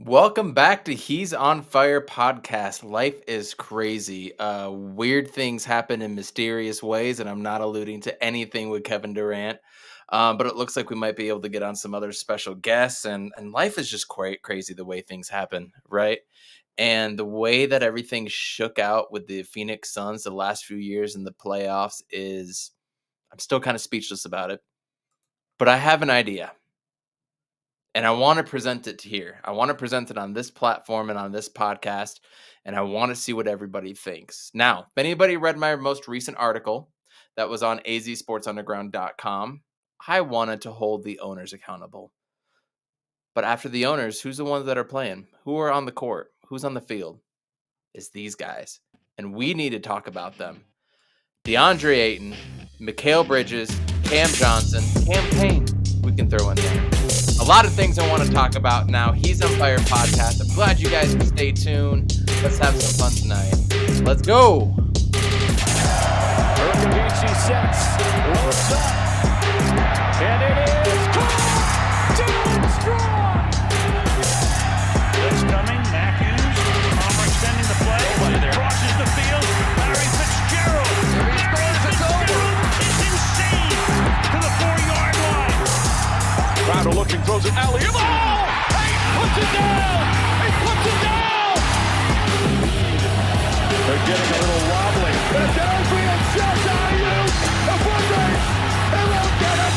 Welcome back to He's on Fire podcast. Life is crazy. Weird things happen in mysterious ways, and I'm not alluding to anything with Kevin Durant. But it looks like we might be able to get on some other special guests, and life is just quite crazy the way things happen, right? And the way that everything shook out with the Phoenix Suns the last few years in the playoffs is, I'm still kind of speechless about it. But I have an idea. And I want to present it here. I want to present it on this platform and on this podcast. And I want to see what everybody thinks. Now, if anybody read my most recent article that was on azsportsunderground.com, I wanted to hold the owners accountable. But after the owners, who's the ones that are playing? Who are on the court? Who's on the field? It's these guys. And we need to talk about them. DeAndre Ayton, Mikal Bridges, Cam Johnson, Cam Payne. We can throw in there. A lot of things I want to talk about now. He's on Fire podcast. I'm glad you guys can stay tuned. Let's have some fun tonight. Let's go. Urkavici sets. Looks up. And it is caught. Down strong. Blitz coming. Matthews. Palmer extending the play. Crosses the field. Larry Fitzgerald. Larry Fitzgerald is insane to the 4-yard line. Crowder looking, throws it alley-oop. Oh! He puts it down! He puts it down! They're getting a little wobbly. The downfield shot alley-oop. The foot race. They won't get it.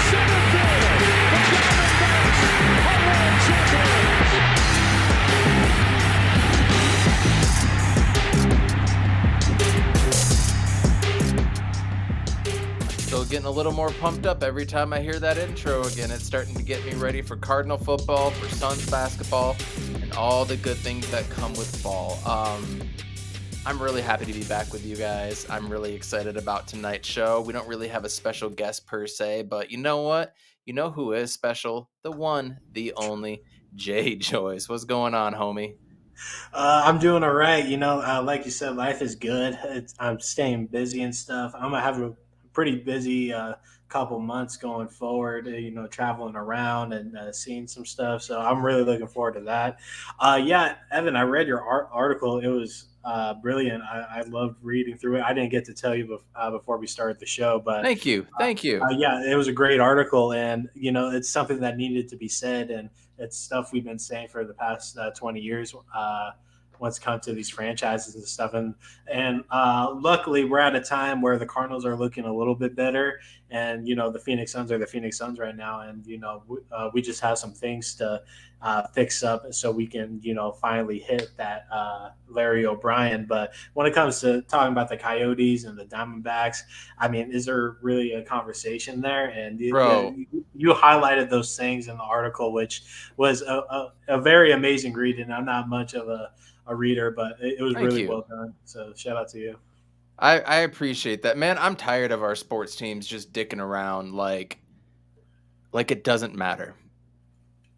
Center field. The Diamondbacks are world champions. Still getting a little more pumped up every time I hear that intro again. It's starting to get me ready for Cardinal football, for Suns basketball, and all the good things that come with fall. I'm really happy to be back with you guys. I'm really excited about tonight's show. We don't really have a special guest per se, but you know what? You know who is special? The one, the only, Jay Joyce. What's going on, homie? I'm doing all right. Like you said, life is good. I'm staying busy and stuff. I'm going to have a pretty busy couple months going forward, traveling around and seeing some stuff. So I'm really looking forward to that. Evan, I read your article. It was brilliant. I loved reading through it. I didn't get to tell you before we started the show, but Thank you. it was a great article, and it's something that needed to be said, and it's stuff we've been saying for the past 20 years. Once it comes to these franchises and stuff, and luckily we're at a time where the Cardinals are looking a little bit better, and the Phoenix Suns are the Phoenix Suns right now, and we just have some things to fix up so we can finally hit that Larry O'Brien. But when it comes to talking about the Coyotes and the Diamondbacks, I mean, is there really a conversation there? And Bro. you highlighted those things in the article, which was a very amazing read, and I'm not much of a reader, but it was really well done. So shout out to you. I appreciate that, man. I'm tired of our sports teams just dicking around like it doesn't matter.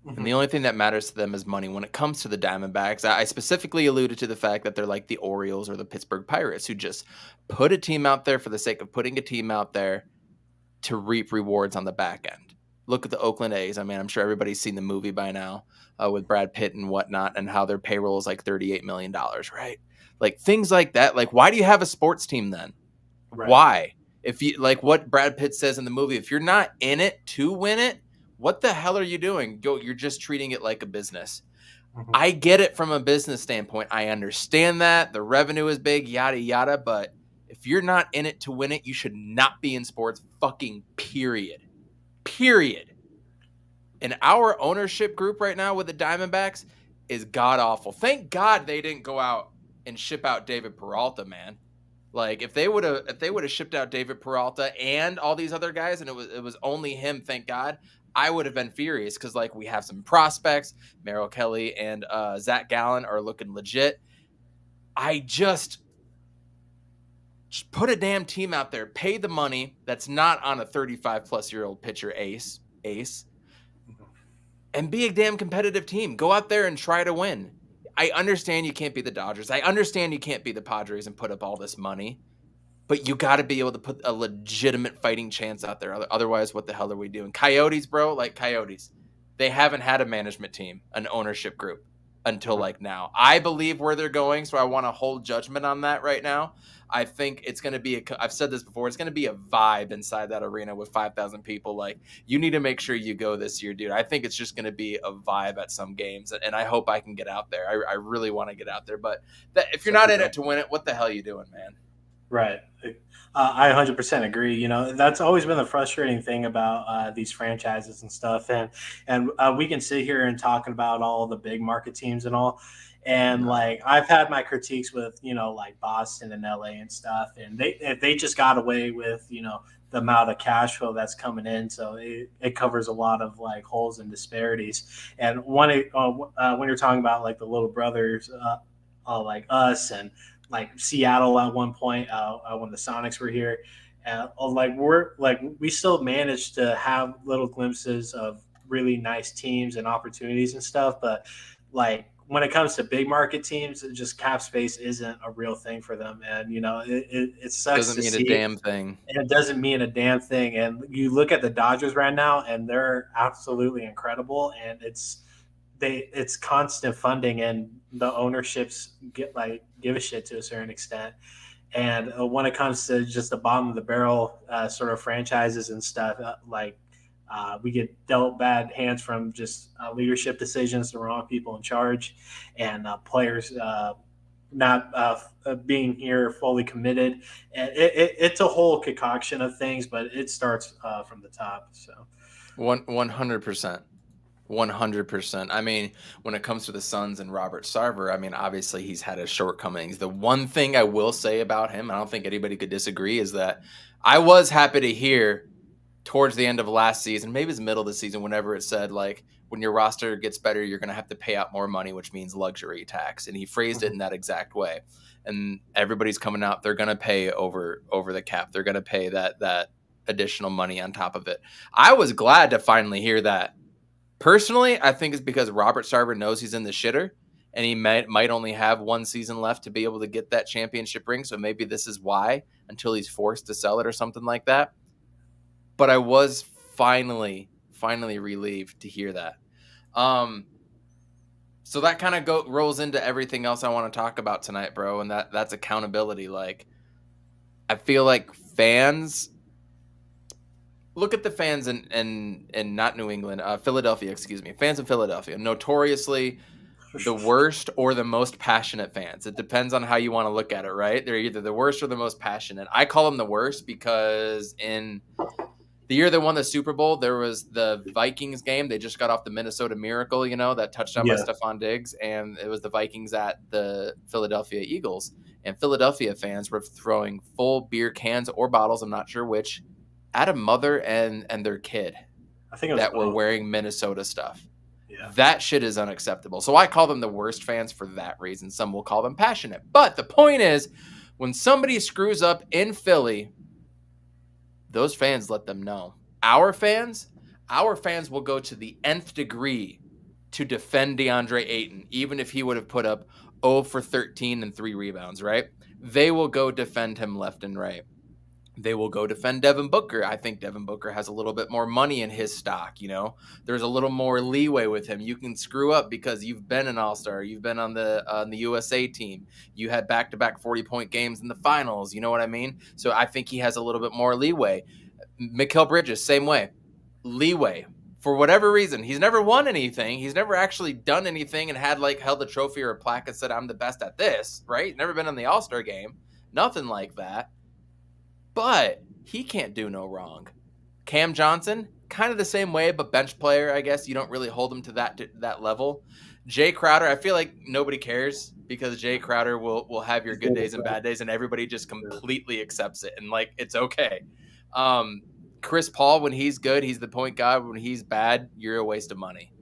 Mm-hmm. And the only thing that matters to them is money. When it comes to the Diamondbacks, I specifically alluded to the fact that they're like the Orioles or the Pittsburgh Pirates, who just put a team out there for the sake of putting a team out there to reap rewards on the back end. Look at the Oakland A's. I mean, I'm sure everybody's seen the movie by now with Brad Pitt and whatnot, and how their payroll is like $38 million, right? Like things like that. Like, why do you have a sports team then? Right. Why? If you like what Brad Pitt says in the movie, if you're not in it to win it, what the hell are you doing? You're just treating it like a business. Mm-hmm. I get it from a business standpoint. I understand that the revenue is big, yada, yada. But if you're not in it to win it, you should not be in sports, fucking period. And our ownership group right now with the Diamondbacks is god awful. Thank God they didn't go out and ship out David Peralta, man. Like if they would have shipped out David Peralta and all these other guys, and it was only him, thank God, I would have been furious because like we have some prospects. Merrill Kelly and Zach Gallen are looking legit. I just put a damn team out there, pay the money that's not on a 35-plus-year-old pitcher ace, and be a damn competitive team. Go out there and try to win. I understand you can't be the Dodgers. I understand you can't be the Padres and put up all this money. but you got to be able to put a legitimate fighting chance out there. Otherwise, what the hell are we doing? Coyotes, bro, like Coyotes, they haven't had a management team, an ownership group until like now. I believe where they're going, so I want to hold judgment on that right now. I think it's going to be I've said this before, it's going to be a vibe inside that arena with 5,000 people. Like, you need to make sure you go this year, dude. I think it's just going to be a vibe at some games, and I hope I can get out there. I really want to get out there, but if you're not in it to win it, what the hell are you doing, man? Right. I 100% agree. You know, that's always been the frustrating thing about these franchises and stuff. And we can sit here and talking about all the big market teams and all. And like, I've had my critiques with, you know, like Boston and LA and stuff. And they just got away with, you know, the amount of cash flow that's coming in. So it covers a lot of like holes and disparities. And when you're talking about like the little brothers, like us and like Seattle at one point when the Sonics were here. We still managed to have little glimpses of really nice teams and opportunities and stuff, but like when it comes to big market teams, just cap space isn't a real thing for them, and you know it sucks. Doesn't mean a damn thing. It doesn't mean a damn thing. And you look at the Dodgers right now, and they're absolutely incredible, and it's constant funding, and the ownerships give a shit to a certain extent. And when it comes to just the bottom of the barrel sort of franchises and stuff, we get dealt bad hands from just leadership decisions, the wrong people in charge, and players not being here fully committed. And it's a whole concoction of things, but it starts from the top. So 100%. 100%. I mean, when it comes to the Suns and Robert Sarver, I mean, obviously he's had his shortcomings. The one thing I will say about him, I don't think anybody could disagree, is that I was happy to hear towards the end of last season, maybe it's middle of the season, whenever it said, like, when your roster gets better, you're going to have to pay out more money, which means luxury tax. And he phrased it in that exact way. And everybody's coming out. They're going to pay over the cap. They're going to pay that additional money on top of it. I was glad to finally hear that. Personally, I think it's because Robert Sarver knows he's in the shitter, and he might only have one season left to be able to get that championship ring. So maybe this is why, until he's forced to sell it or something like that. But I was finally relieved to hear that. So that kind of rolls into everything else I want to talk about tonight, bro, and that's accountability. Like, I feel like fans. Look at the fans in not New England, Philadelphia, excuse me. Fans in Philadelphia, notoriously the worst or the most passionate fans. It depends on how you want to look at it, right? They're either the worst or the most passionate. I call them the worst because in the year they won the Super Bowl, there was the Vikings game. They just got off the Minnesota Miracle, you know, that touchdown by Stephon Diggs, and it was the Vikings at the Philadelphia Eagles. And Philadelphia fans were throwing full beer cans or bottles, I'm not sure which, at a mother and their kid, I think that were wearing Minnesota stuff. Yeah. That shit is unacceptable. So I call them the worst fans for that reason. Some will call them passionate. But the point is, when somebody screws up in Philly, those fans let them know. Our fans will go to the nth degree to defend DeAndre Ayton, even if he would have put up 0 for 13 and 3 rebounds, right? They will go defend him left and right. They will go defend Devin Booker. I think Devin Booker has a little bit more money in his stock, you know? There's a little more leeway with him. You can screw up because you've been an all-star. You've been on the USA team. You had back-to-back 40-point games in the finals. You know what I mean? So I think he has a little bit more leeway. Mikal Bridges, same way. Leeway. For whatever reason, he's never won anything. He's never actually done anything and held a trophy or a plaque and said, I'm the best at this, right? Never been in the all-star game. Nothing like that. But he can't do no wrong. Cam Johnson, kind of the same way, but bench player, I guess. You don't really hold him to that level. Jay Crowder, I feel like nobody cares because Jay Crowder will have your good days and bad days, and everybody just completely accepts it. And, like, it's okay. Chris Paul, when he's good, he's the point guard. When he's bad, you're a waste of money.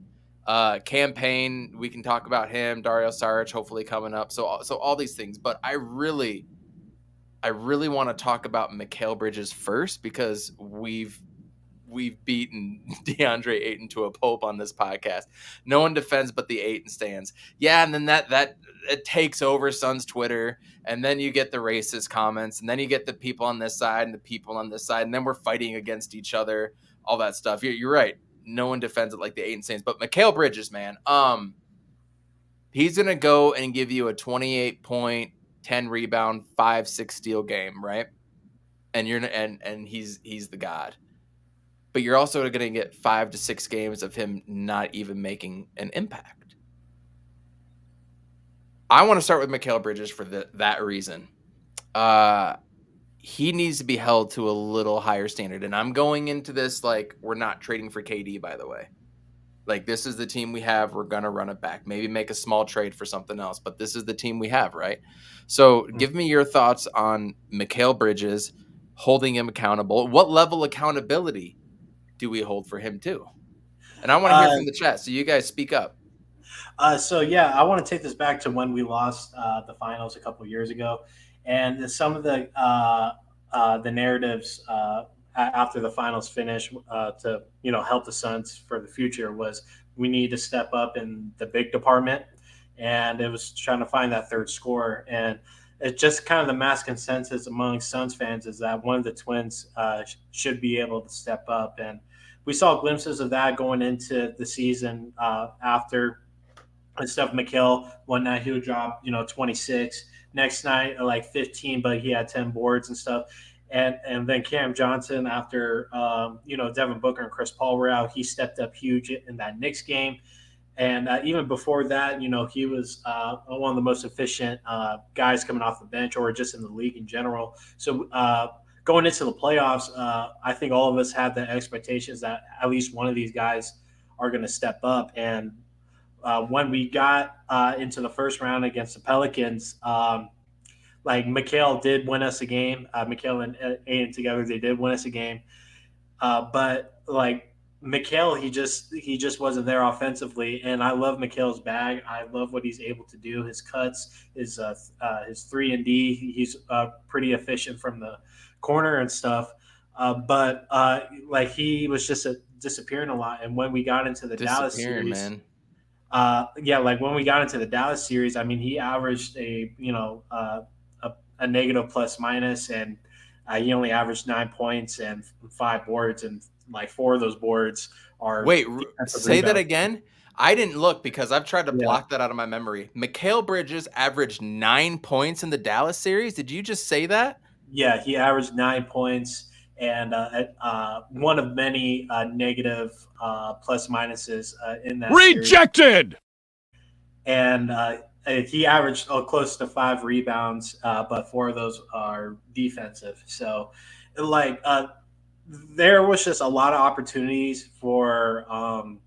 Campaign, we can talk about him. Dario Saric, hopefully coming up. So all these things. But I really want to talk about Mikal Bridges first because we've we've beaten DeAndre Ayton to a pulp on this podcast. No one defends but the Ayton stands. Yeah, and then that it takes over Suns Twitter, and then you get the racist comments, and then you get the people on this side and the people on this side, and then we're fighting against each other, all that stuff. You're right. No one defends it like the Ayton stands. But Mikal Bridges, man, he's gonna go and give you a 28 point, 10 rebound, 5-6 steal game, right? And he's the god. But you're also going to get 5 to 6 games of him not even making an impact. I want to start with Mikal Bridges for that reason. He needs to be held to a little higher standard. And I'm going into this like we're not trading for KD, by the way. Like, this is the team we have. We're going to run it back. Maybe make a small trade for something else. But this is the team we have, right? So give me your thoughts on Mikal Bridges, holding him accountable. What level of accountability do we hold for him too? And I want to hear from the chat. So you guys speak up. So yeah, I want to take this back to when we lost the finals a couple of years ago, and some of the narratives after the finals finish to help the Suns for the future was we need to step up in the big department, and it was trying to find that third scorer. And it's just kind of the mass consensus among Suns fans is that one of the twins should be able to step up, and we saw glimpses of that going into the season after and stuff. Mikal, one night he would drop 26, next night like 15, but he had 10 boards and stuff. And then Cam Johnson, after Devin Booker and Chris Paul were out, he stepped up huge in that Knicks game. And even before that, he was one of the most efficient guys coming off the bench or just in the league in general. So going into the playoffs, I think all of us had the expectations that at least one of these guys are going to step up. And when we got into the first round against the Pelicans, like Mikal did win us a game. Mikal and Ayton together, they did win us a game. But like Mikal, he just wasn't there offensively. And I love Mikal's bag. I love what he's able to do. His cuts, his 3-and-D. He's pretty efficient from the corner and stuff. But like he was just disappearing a lot. And when we got into the Dallas series, man. Like when we got into the Dallas series, I mean, he averaged a negative plus minus, and he only averaged 9 points and 5 boards, and like 4 of those boards are. Wait, say that again. I didn't look because I've tried to block that out of my memory. Mikal Bridges averaged 9 points in the Dallas series. Did you just say that? Yeah, he averaged 9 points and one of many negative plus minuses in that rejected. Series. And he averaged close to 5 rebounds, but 4 of those are defensive. So, like, there was just a lot of opportunities for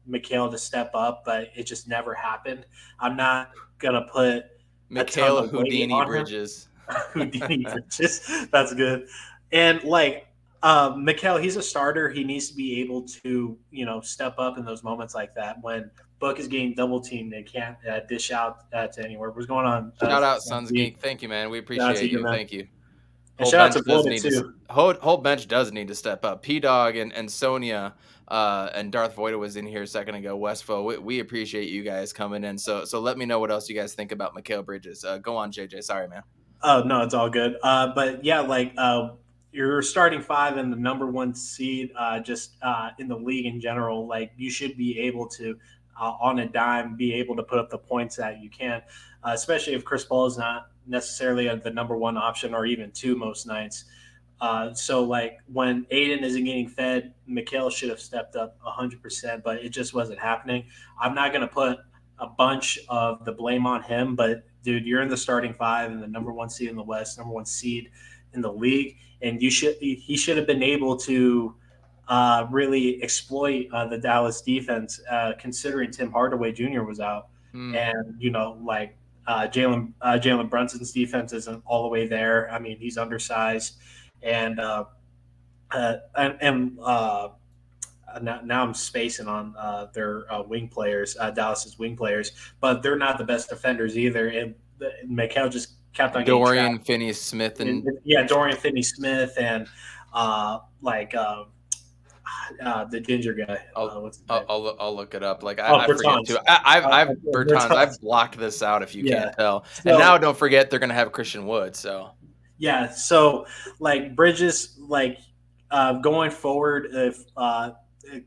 Mikal to step up, but it just never happened. I'm not gonna put Mikal Houdini Bridges. Houdini Bridges. That's good. And like Mikal, he's a starter. He needs to be able to, step up in those moments like that when Book is getting double teamed. They can't dish out to anywhere. What's going on? Shout out Suns Geek. Thank you, man. We appreciate you. Thank you. And shout out to Blooded too. Whole bench does need to step up. P-Dog and Sonia and Darth Voida was in here a second ago. Westfo, we appreciate you guys coming in. So let me know what else you guys think about Mikal Bridges. Go on, JJ. Sorry, man. Oh, no, it's all good. But yeah, like you're starting 5 and the number 1 seed just in the league in general. Like you should be able to, on a dime, be able to put up the points that you can, especially if Chris Paul is not necessarily the number 1 option or even 2 most nights. So like when Ayton isn't getting fed, Mikal should have stepped up 100%, but it just wasn't happening. I'm not going to put a bunch of the blame on him, but dude, you're in the starting 5 and the number 1 seed in the West, number 1 seed in the league. And he should have been able to really exploit the Dallas defense, considering Tim Hardaway Jr. was out. And, like Jalen Brunson's defense isn't all the way there. I mean, he's undersized. And now I'm spacing on their wing players, Dallas's wing players, but they're not the best defenders either. And Mikal just kept on getting Dorian Finney-Smith Dorian Finney-Smith and The ginger guy. What's his name? I'll look it up. Like I forget Bertans. too. I've Bertans. Bertans. I've blocked this out if you Yeah. can't tell. And So now don't forget they're gonna have Christian Wood. So yeah. So like Bridges, like going forward, if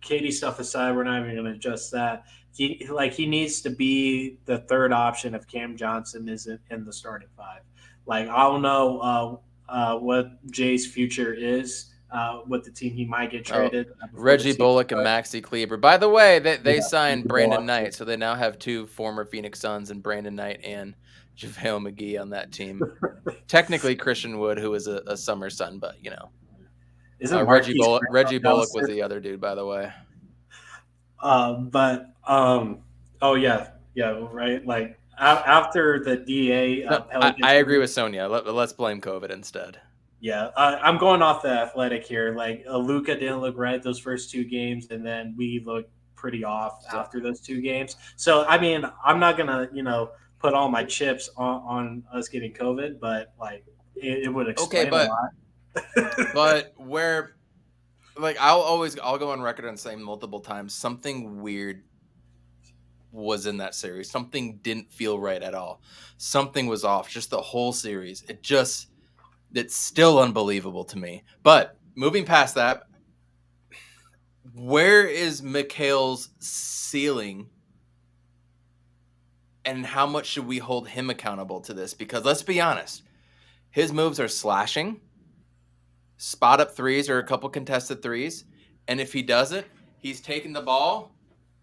Katie stuff aside, we're not even going to adjust that. He needs to be the third option if Cam Johnson isn't in the starting five. Like I don't know what Jay's future is with the team. He might get traded. Reggie Bullock and Maxi Kleber. By the way, they signed Brandon Bullock. Knight, so they now have two former Phoenix Suns and Brandon Knight and JaVale McGee on that team. Technically Christian Wood, who is a summer Sun, but you know. Reggie Bullock was the other dude, by the way. Oh yeah, right. Like after the DA, I agree with Sonia. Let's blame COVID instead. Yeah, I'm going off the Athletic here. Like Luka didn't look right those first two games, and then we looked pretty off after those two games. So I mean, I'm not gonna put all my chips on us getting COVID, but like it would explain a lot. But where, like, I'll go on record and say multiple times, something weird was in that series. Something didn't feel right at all. Something was off. Just the whole series. It's still unbelievable to me. But moving past that, where is Mikhail's ceiling? And how much should we hold him accountable to this? Because let's be honest, his moves are slashing, spot up threes or a couple contested threes. And if he does it, he's taking the ball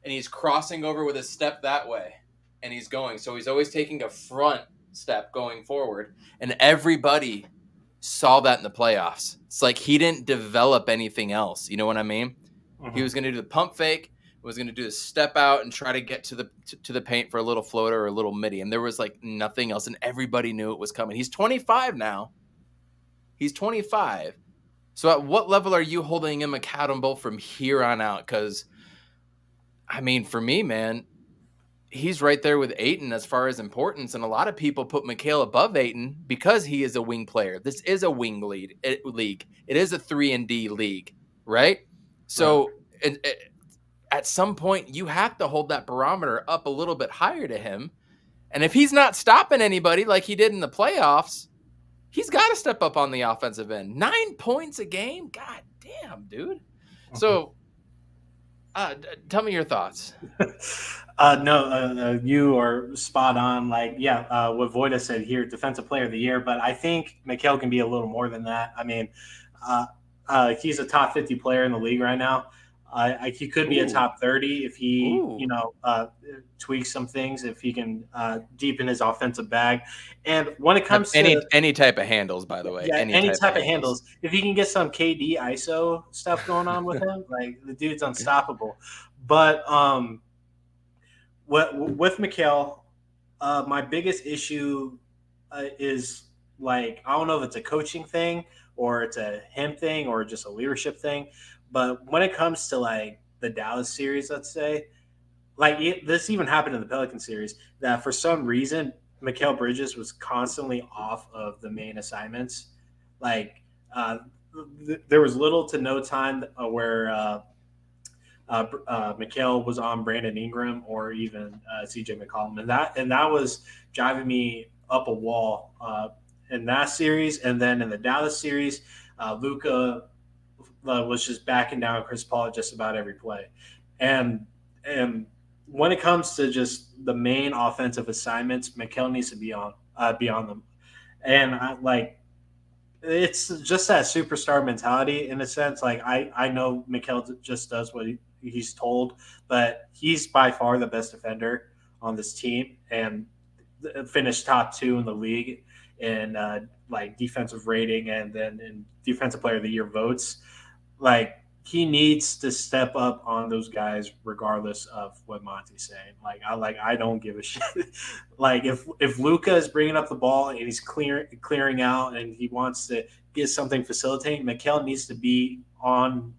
and he's crossing over with a step that way. And he's going. So he's always taking a front step going forward. And everybody saw that in the playoffs. It's like he didn't develop anything else. You know what I mean? Mm-hmm. He was going to do the pump fake, was going to do the step out and try to get to the paint for a little floater or a little midi. And there was like nothing else. And everybody knew it was coming. He's 25 now. He's 25. So at what level are you holding him accountable from here on out? Because, I mean, for me, man, he's right there with Ayton as far as importance. And a lot of people put Mikhail above Ayton because he is a wing player. This is a wing league. It is a 3-and-D league, right? So at some point, you have to hold that barometer up a little bit higher to him. And if he's not stopping anybody like he did in the playoffs, he's got to step up on the offensive end. 9 points a game? God damn, dude. So tell me your thoughts. You are spot on. Like, what Voida said here, defensive player of the year. But I think Mikhail can be a little more than that. I mean, he's a top 50 player in the league right now. He could be a top 30 if he, tweaks some things, if he can deepen his offensive bag. And when it comes to any type of handles, by the way, any type of handles, if he can get some KD ISO stuff going on with him, like the dude's unstoppable. But with Mikhail, my biggest issue is like, I don't know if it's a coaching thing or it's a him thing or just a leadership thing. But when it comes to like the Dallas series, let's say, like this even happened in the Pelican series, that for some reason Mikal Bridges was constantly off of the main assignments. Like there was little to no time where Mikal was on Brandon Ingram or even CJ McCollum, and that was driving me up a wall in that series. And then in the Dallas series, Luka was just backing down Chris Paul at just about every play. And when it comes to just the main offensive assignments, Mikal needs to be on them. And it's just that superstar mentality in a sense. Like I know Mikal just does what he's told, but he's by far the best defender on this team and finished top 2 in the league in defensive rating and then in defensive player of the year votes. Like he needs to step up on those guys regardless of what Monty's saying. I don't give a shit. Like if Luka is bringing up the ball and he's clearing out and he wants to get something facilitating, Mikal needs to be on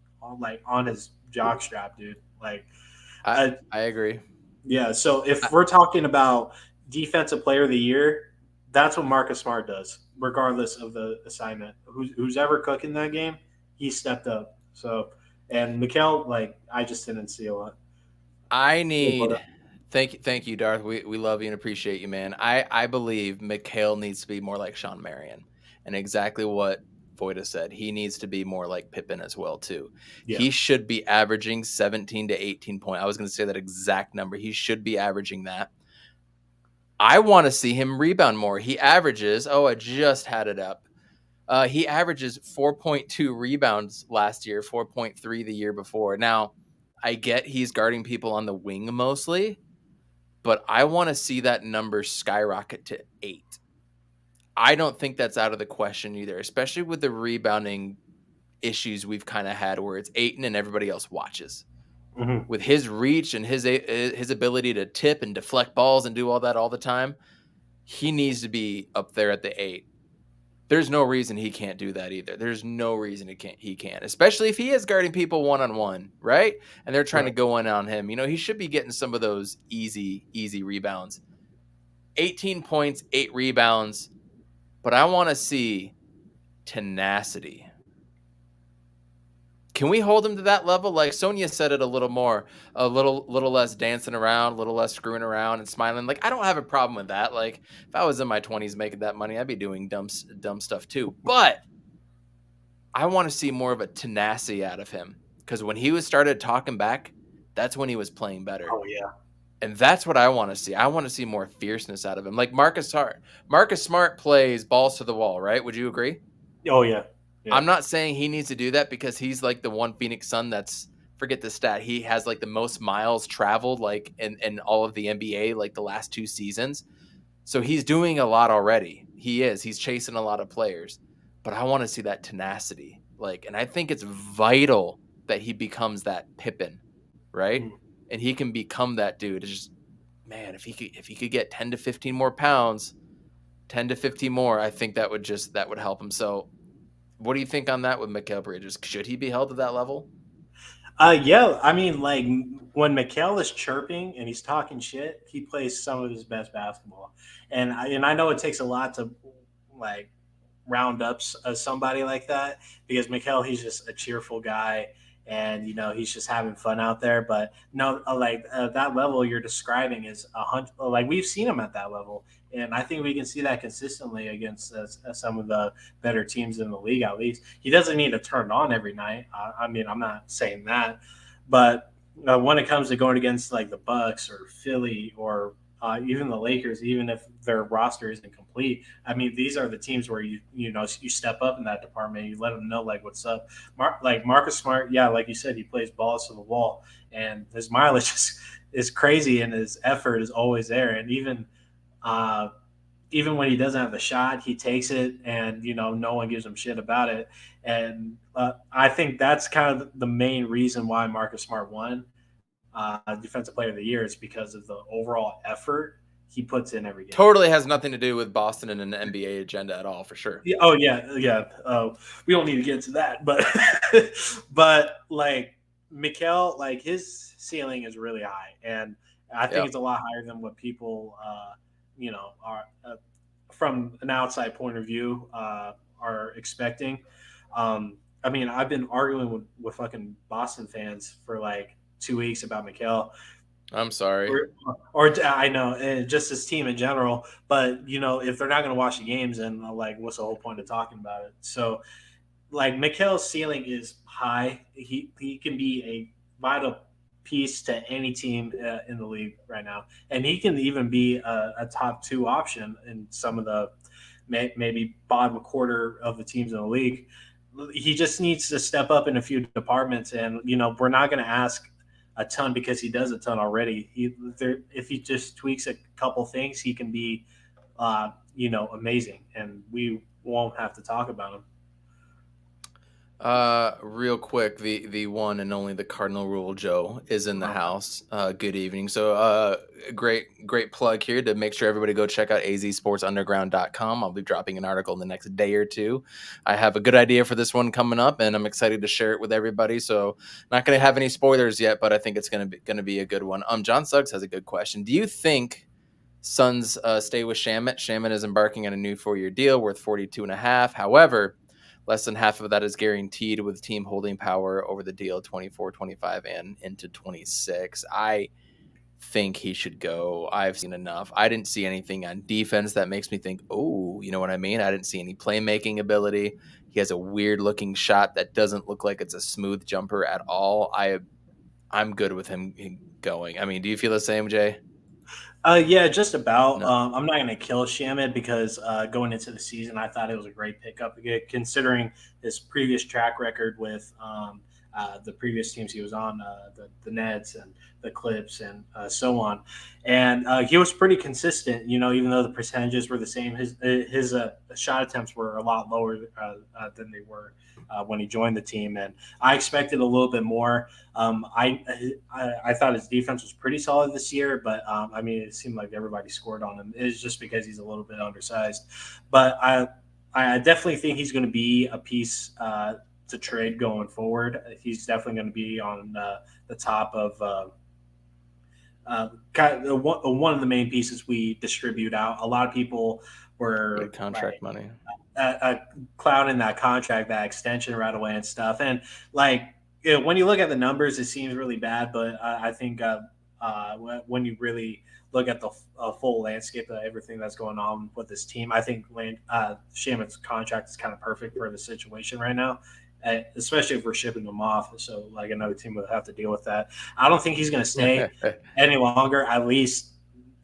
his jockstrap, dude. Like I agree. Yeah, so if we're talking about defensive player of the year, that's what Marcus Smart does, regardless of the assignment. Who's ever cooking that game, he stepped up. So, And Mikal, like, I just didn't see a lot. I need thank you, Darth. We love you and appreciate you, man. I believe Mikhail needs to be more like Sean Marion. And exactly what Voida said. He needs to be more like Pippen as well, too. Yeah. He should be averaging 17 to 18 points. I was going to say that exact number. He should be averaging that. I want to see him rebound more. He averages, I just had it up. He averages 4.2 rebounds last year, 4.3 the year before. Now, I get he's guarding people on the wing mostly, but I want to see that number skyrocket to 8. I don't think that's out of the question either, especially with the rebounding issues we've kind of had where it's Ayton and everybody else watches. Mm-hmm. With his reach and his ability to tip and deflect balls and do all that all the time, he needs to be up there at the 8. There's no reason he can't do that either. There's no reason he can't, especially if he is guarding people one-on-one, right? And they're trying to go in on him. He should be getting some of those easy rebounds. 18 points, 8 rebounds, but I want to see tenacity. Can we hold him to that level? Like Sonia said it a little more, a little less dancing around, a little less screwing around and smiling. Like, I don't have a problem with that. Like, if I was in my 20s making that money, I'd be doing dumb stuff too. But I want to see more of a tenacity out of him because when he started talking back, that's when he was playing better. Oh, yeah. And that's what I want to see. I want to see more fierceness out of him. Like Marcus Smart plays balls to the wall, right? Would you agree? Oh, yeah. Yeah. I'm not saying he needs to do that because he's like the one Phoenix Sun that's, forget the stat, he has like the most miles traveled like in all of the NBA like the last 2 seasons. So he's doing a lot already. He's chasing a lot of players. But I want to see that tenacity. Like, and I think it's vital that he becomes that Pippen, right? Mm-hmm. And he can become that dude. It's just, man, if he could get 10 to 15 more pounds, 10 to 15 more, I think that would help him. So what do you think on that with Mikal Bridges? Should he be held to that level? Yeah. I mean, like when Mikal is chirping and he's talking shit, he plays some of his best basketball. And I know it takes a lot to like round up somebody like that because Mikal, he's just a cheerful guy and he's just having fun out there. But no, like that level you're describing is 100. Like we've seen him at that level. And I think we can see that consistently against some of the better teams in the league, at least. He doesn't need to turn it on every night. I mean, I'm not saying that. But when it comes to going against like the Bucks or Philly or even the Lakers, even if their roster isn't complete, I mean, these are the teams where you step up in that department. You let them know, like, what's up. Like Marcus Smart, yeah, like you said, he plays balls to the wall. And his mileage is crazy and his effort is always there. And even when he doesn't have the shot, he takes it, and no one gives him shit about it. And I think that's kind of the main reason why Marcus Smart won Defensive Player of the Year is because of the overall effort he puts in every game. Totally has nothing to do with Boston and an NBA agenda at all, for sure. Yeah, oh yeah. We don't need to get into that, but but like Mikal, like his ceiling is really high, and I think it's a lot higher than what people. Are from an outside point of view are expecting. I mean, I've been arguing with fucking Boston fans for like 2 weeks about Mikal. I'm sorry. Or I know, just his team in general. But if they're not going to watch the games, then like, what's the whole point of talking about it? So, like, Mikal's ceiling is high. He can be a vital piece to any team in the league right now, and he can even be a top 2 option in some of the maybe bottom quarter of the teams in the league. He just needs to step up in a few departments, and we're not going to ask a ton because he does a ton already. If he just tweaks a couple things, he can be amazing, and we won't have to talk about him. Real quick, the one and only the Cardinal Rule Joe is in the house. Good evening. So, great plug here to make sure everybody go check out azsportsunderground.com. I'll be dropping an article in the next day or two. I have a good idea for this one coming up, and I'm excited to share it with everybody. So, not going to have any spoilers yet, but I think it's going to be a good one. John Suggs has a good question. Do you think Suns stay with Shamet? Shamet is embarking on a new 4-year deal worth $42.5 million. However, Less than half of that is guaranteed with team holding power over the deal 24, 25, and into 26. I think he should go. I've seen enough. I didn't see anything on defense that makes me think, oh, you know what I mean? I didn't see any playmaking ability. He has a weird looking shot that doesn't look like it's a smooth jumper at all. I'm good with him going. I mean, do you feel the same, Jay? Yeah, just about. No. I'm not going to kill Shamit because going into the season, I thought it was a great pickup, considering his previous track record with the previous teams he was on, the Nets and the Clips and so on. And he was pretty consistent, even though the percentages were the same. His shot attempts were a lot lower than they were when he joined the team. And I expected a little bit more. I thought his defense was pretty solid this year, but I mean, it seemed like everybody scored on him. It's just because he's a little bit undersized. But I definitely think he's going to be a piece to trade going forward. He's definitely going to be on the top of one of the main pieces we distribute out. A lot of people were contract money, clouding that contract, that extension right away and stuff. And when you look at the numbers, it seems really bad, but I think when you really look at the full landscape of everything that's going on with this team, I think Shamit's contract is kind of perfect for the situation right now, especially if we're shipping them off. So another team would have to deal with that. I don't think he's going to stay any longer, at least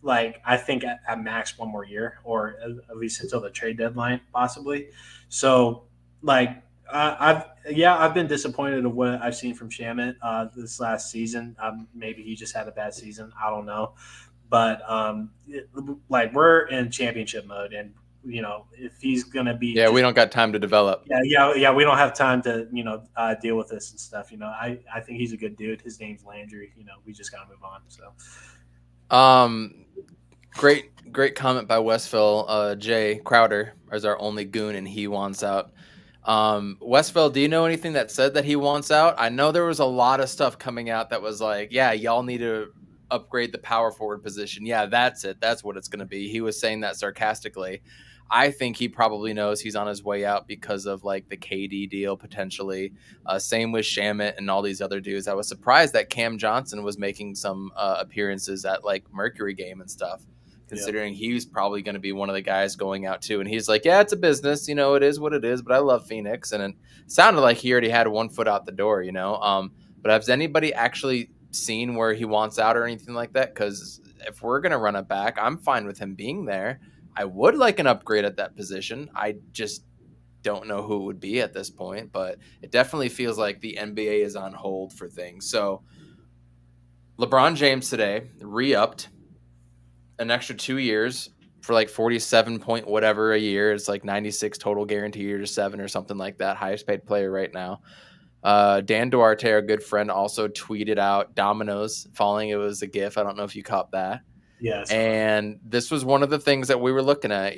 I think at max one more year, or at least until the trade deadline possibly. So I've been disappointed of what I've seen from Shamit this last season. Maybe he just had a bad season. I don't know. But we're in championship mode, and if he's gonna be, we don't got time to develop. Yeah, we don't have time to deal with this and stuff. I think he's a good dude. His name's Landry. We just gotta move on. So, great comment by Westville. Jay Crowder is our only goon, and he wants out. Westville, do you know anything that said that he wants out? I know there was a lot of stuff coming out that was y'all need to upgrade the power forward position. Yeah, that's it. That's what it's going to be. He was saying that sarcastically. I think he probably knows he's on his way out because of the KD deal potentially. Same with Shamit and all these other dudes. I was surprised that Cam Johnson was making some appearances at Mercury game and stuff, considering he's probably going to be one of the guys going out too. And he's like, yeah, it's a business, it is what it is, but I love Phoenix. And it sounded like he already had one foot out the door, but has anybody actually seen where he wants out or anything like that? Because if we're going to run it back, I'm fine with him being there. I would like an upgrade at that position. I just don't know who it would be at this point, but it definitely feels like the NBA is on hold for things. So LeBron James today re-upped an extra 2 years for 47 point whatever a year. It's 96 total guaranteed or 7 or something like that. Highest paid player right now. Dan Duarte, our good friend, also tweeted out dominoes falling. It was a GIF. I don't know if you caught that. Yes. And this was one of the things that we were looking at,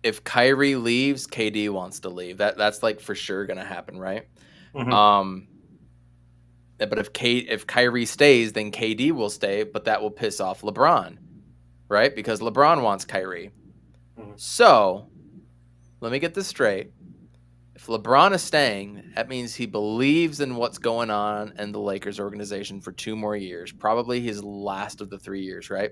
if Kyrie leaves, KD wants to leave. That's for sure going to happen. Right. Mm-hmm. But if Kyrie stays, then KD will stay, but that will piss off LeBron, right? Because LeBron wants Kyrie. Mm-hmm. So let me get this straight. If LeBron is staying, that means he believes in what's going on in the Lakers organization for 2 more years, probably his last of the 3 years, right?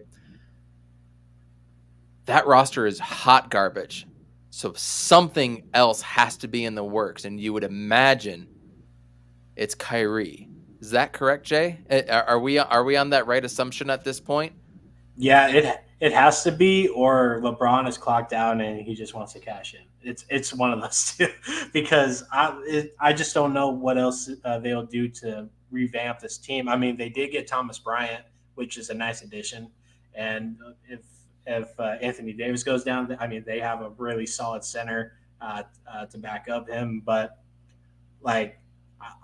That roster is hot garbage. So something else has to be in the works, and you would imagine it's Kyrie. Is that correct, Jay? Are we on that right assumption at this point? Yeah, it has to be, or LeBron is clocked out and he just wants to cash in. It's one of those two, because I just don't know what else they'll do to revamp this team. I mean, they did get Thomas Bryant, which is a nice addition, and if Anthony Davis goes down, I mean, they have a really solid center to back up him. But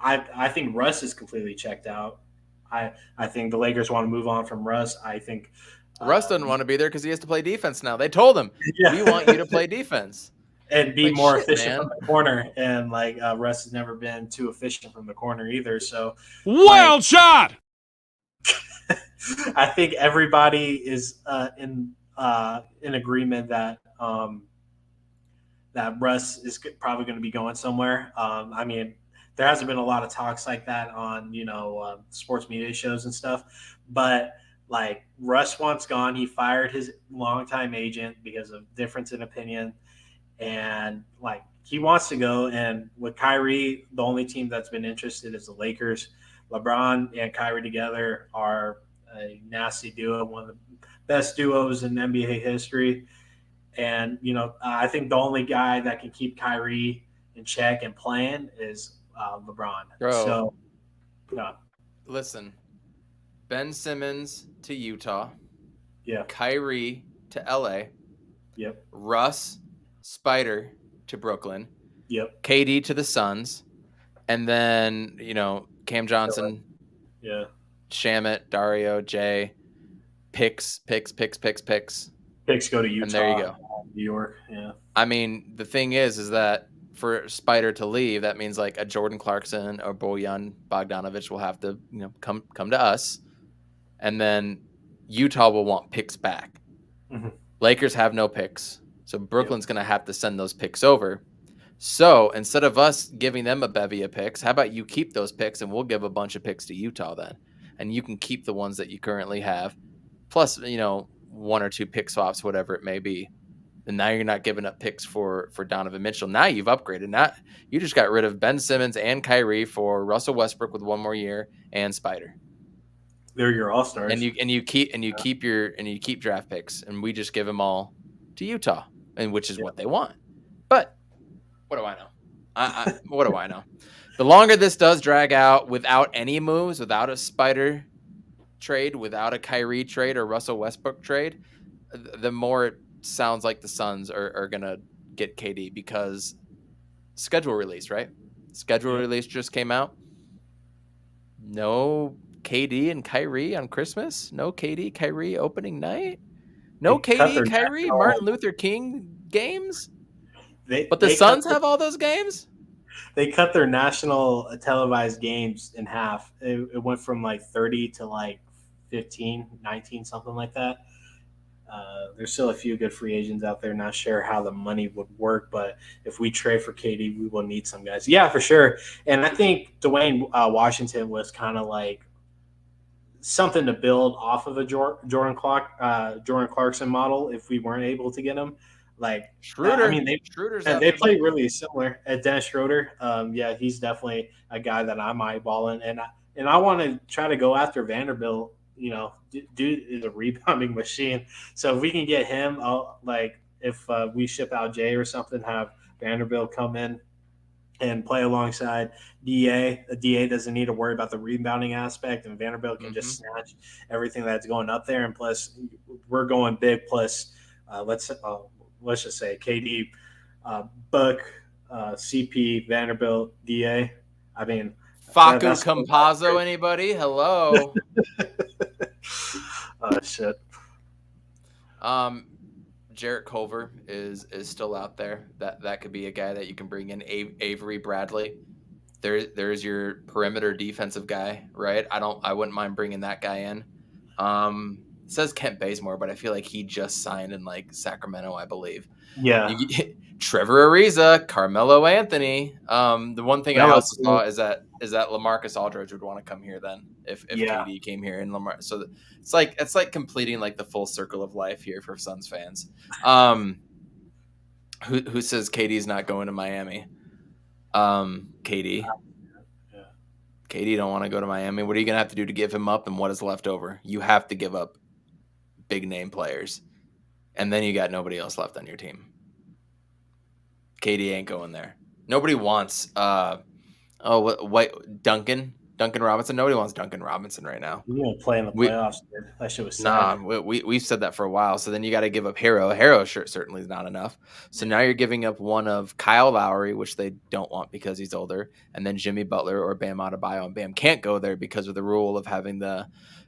I think Russ is completely checked out. I think the Lakers want to move on from Russ. I think Russ doesn't want to be there because he has to play defense now. They told him, we want you to play defense. And be more efficient from the corner. And Russ has never been too efficient from the corner either. So wild shot. I think everybody is in agreement that that Russ is probably going to be going somewhere. I mean, there hasn't been a lot of talks like that on sports media shows and stuff, but like Russ wants gone. He fired his longtime agent because of difference in opinion, and like he wants to go. And with Kyrie, the only team that's been interested is the Lakers. LeBron and Kyrie together are a nasty duo, one of the best duos in NBA history. And I think the only guy that can keep Kyrie in check and playing is LeBron. Bro, So, listen, Ben Simmons to Utah, yeah, Kyrie to LA, yep, Russ Spider to Brooklyn, yep, KD to the Suns, and then Cam Johnson, yeah. Shamit, Dario, Jay, picks. Picks go to Utah. And there you go. New York. Yeah. I mean, the thing is that for Spider to leave, that means like a Jordan Clarkson or Bojan Bogdanovic will have to, come to us, and then Utah will want picks back. Mm-hmm. Lakers have no picks, so Brooklyn's going to have to send those picks over. So instead of us giving them a bevy of picks, how about you keep those picks and we'll give a bunch of picks to Utah then, and you can keep the ones that you currently have, plus one or two pick swaps, whatever it may be. And now you're not giving up picks for Donovan Mitchell. Now you've upgraded. Now you just got rid of Ben Simmons and Kyrie for Russell Westbrook with one more year and Spider. They're your all-stars. And you keep draft picks, and we just give them all to Utah, and which is what they want. But what do I know? What do I know? The longer this does drag out without any moves, without a Spider trade, without a Kyrie trade or Russell Westbrook trade, the more it sounds like the Suns are going to get KD, because schedule release, right? Schedule release just came out. No KD and Kyrie on Christmas. No KD, Kyrie opening night. No KD, Kyrie, Martin Luther King games. But the Suns have all those games? They cut their national televised games in half. It went from like 30 to like 15, 19, something like that. There's still a few good free agents out there. Not sure how the money would work, but if we trade for KD, we will need some guys. Yeah, for sure. And I think Dwayne Washington was kind of like something to build off of a Jordan Clarkson model if we weren't able to get him. Like Schroeder. I mean, they play really similar. Dennis Schroeder, he's definitely a guy that I'm eyeballing, and I want to try to go after Vanderbilt. Dude is a rebounding machine. So if we can get him, like if we ship out Jay or something, have Vanderbilt come in and play alongside DA. DA doesn't need to worry about the rebounding aspect, and Vanderbilt can just snatch everything that's going up there. And plus, we're going big. Plus, let's just say KD, Buck, CP, Vanderbilt, DA. I mean, Facu Campazzo, anybody? Hello. Oh shit. Jarrett Culver is still out there. That could be a guy that you can bring in. Avery Bradley. There's your perimeter defensive guy, right? I wouldn't mind bringing that guy in. It says Kent Bazemore, but I feel like he just signed in like Sacramento, I believe. Yeah. Trevor Ariza, Carmelo Anthony. The one thing I also saw is that LaMarcus Aldridge would want to come here then if KD came here, and Lamar. So it's like completing like the full circle of life here for Suns fans. Who says KD's not going to Miami? KD. Yeah. KD don't want to go to Miami. What are you gonna have to do to give him up, and what is left over? You have to give up big name players, and then you got nobody else left on your team. KD ain't going there. Nobody wants Duncan Robinson. Nobody wants Duncan Robinson right now. You're gonna play in the playoffs, dude. That shit was sad. We've said that for a while. So then you got to give up Harrow. Harrow certainly is not enough. So now you're giving up one of Kyle Lowry, which they don't want because he's older, and then Jimmy Butler or Bam Adebayo. And Bam can't go there because of the rule of having the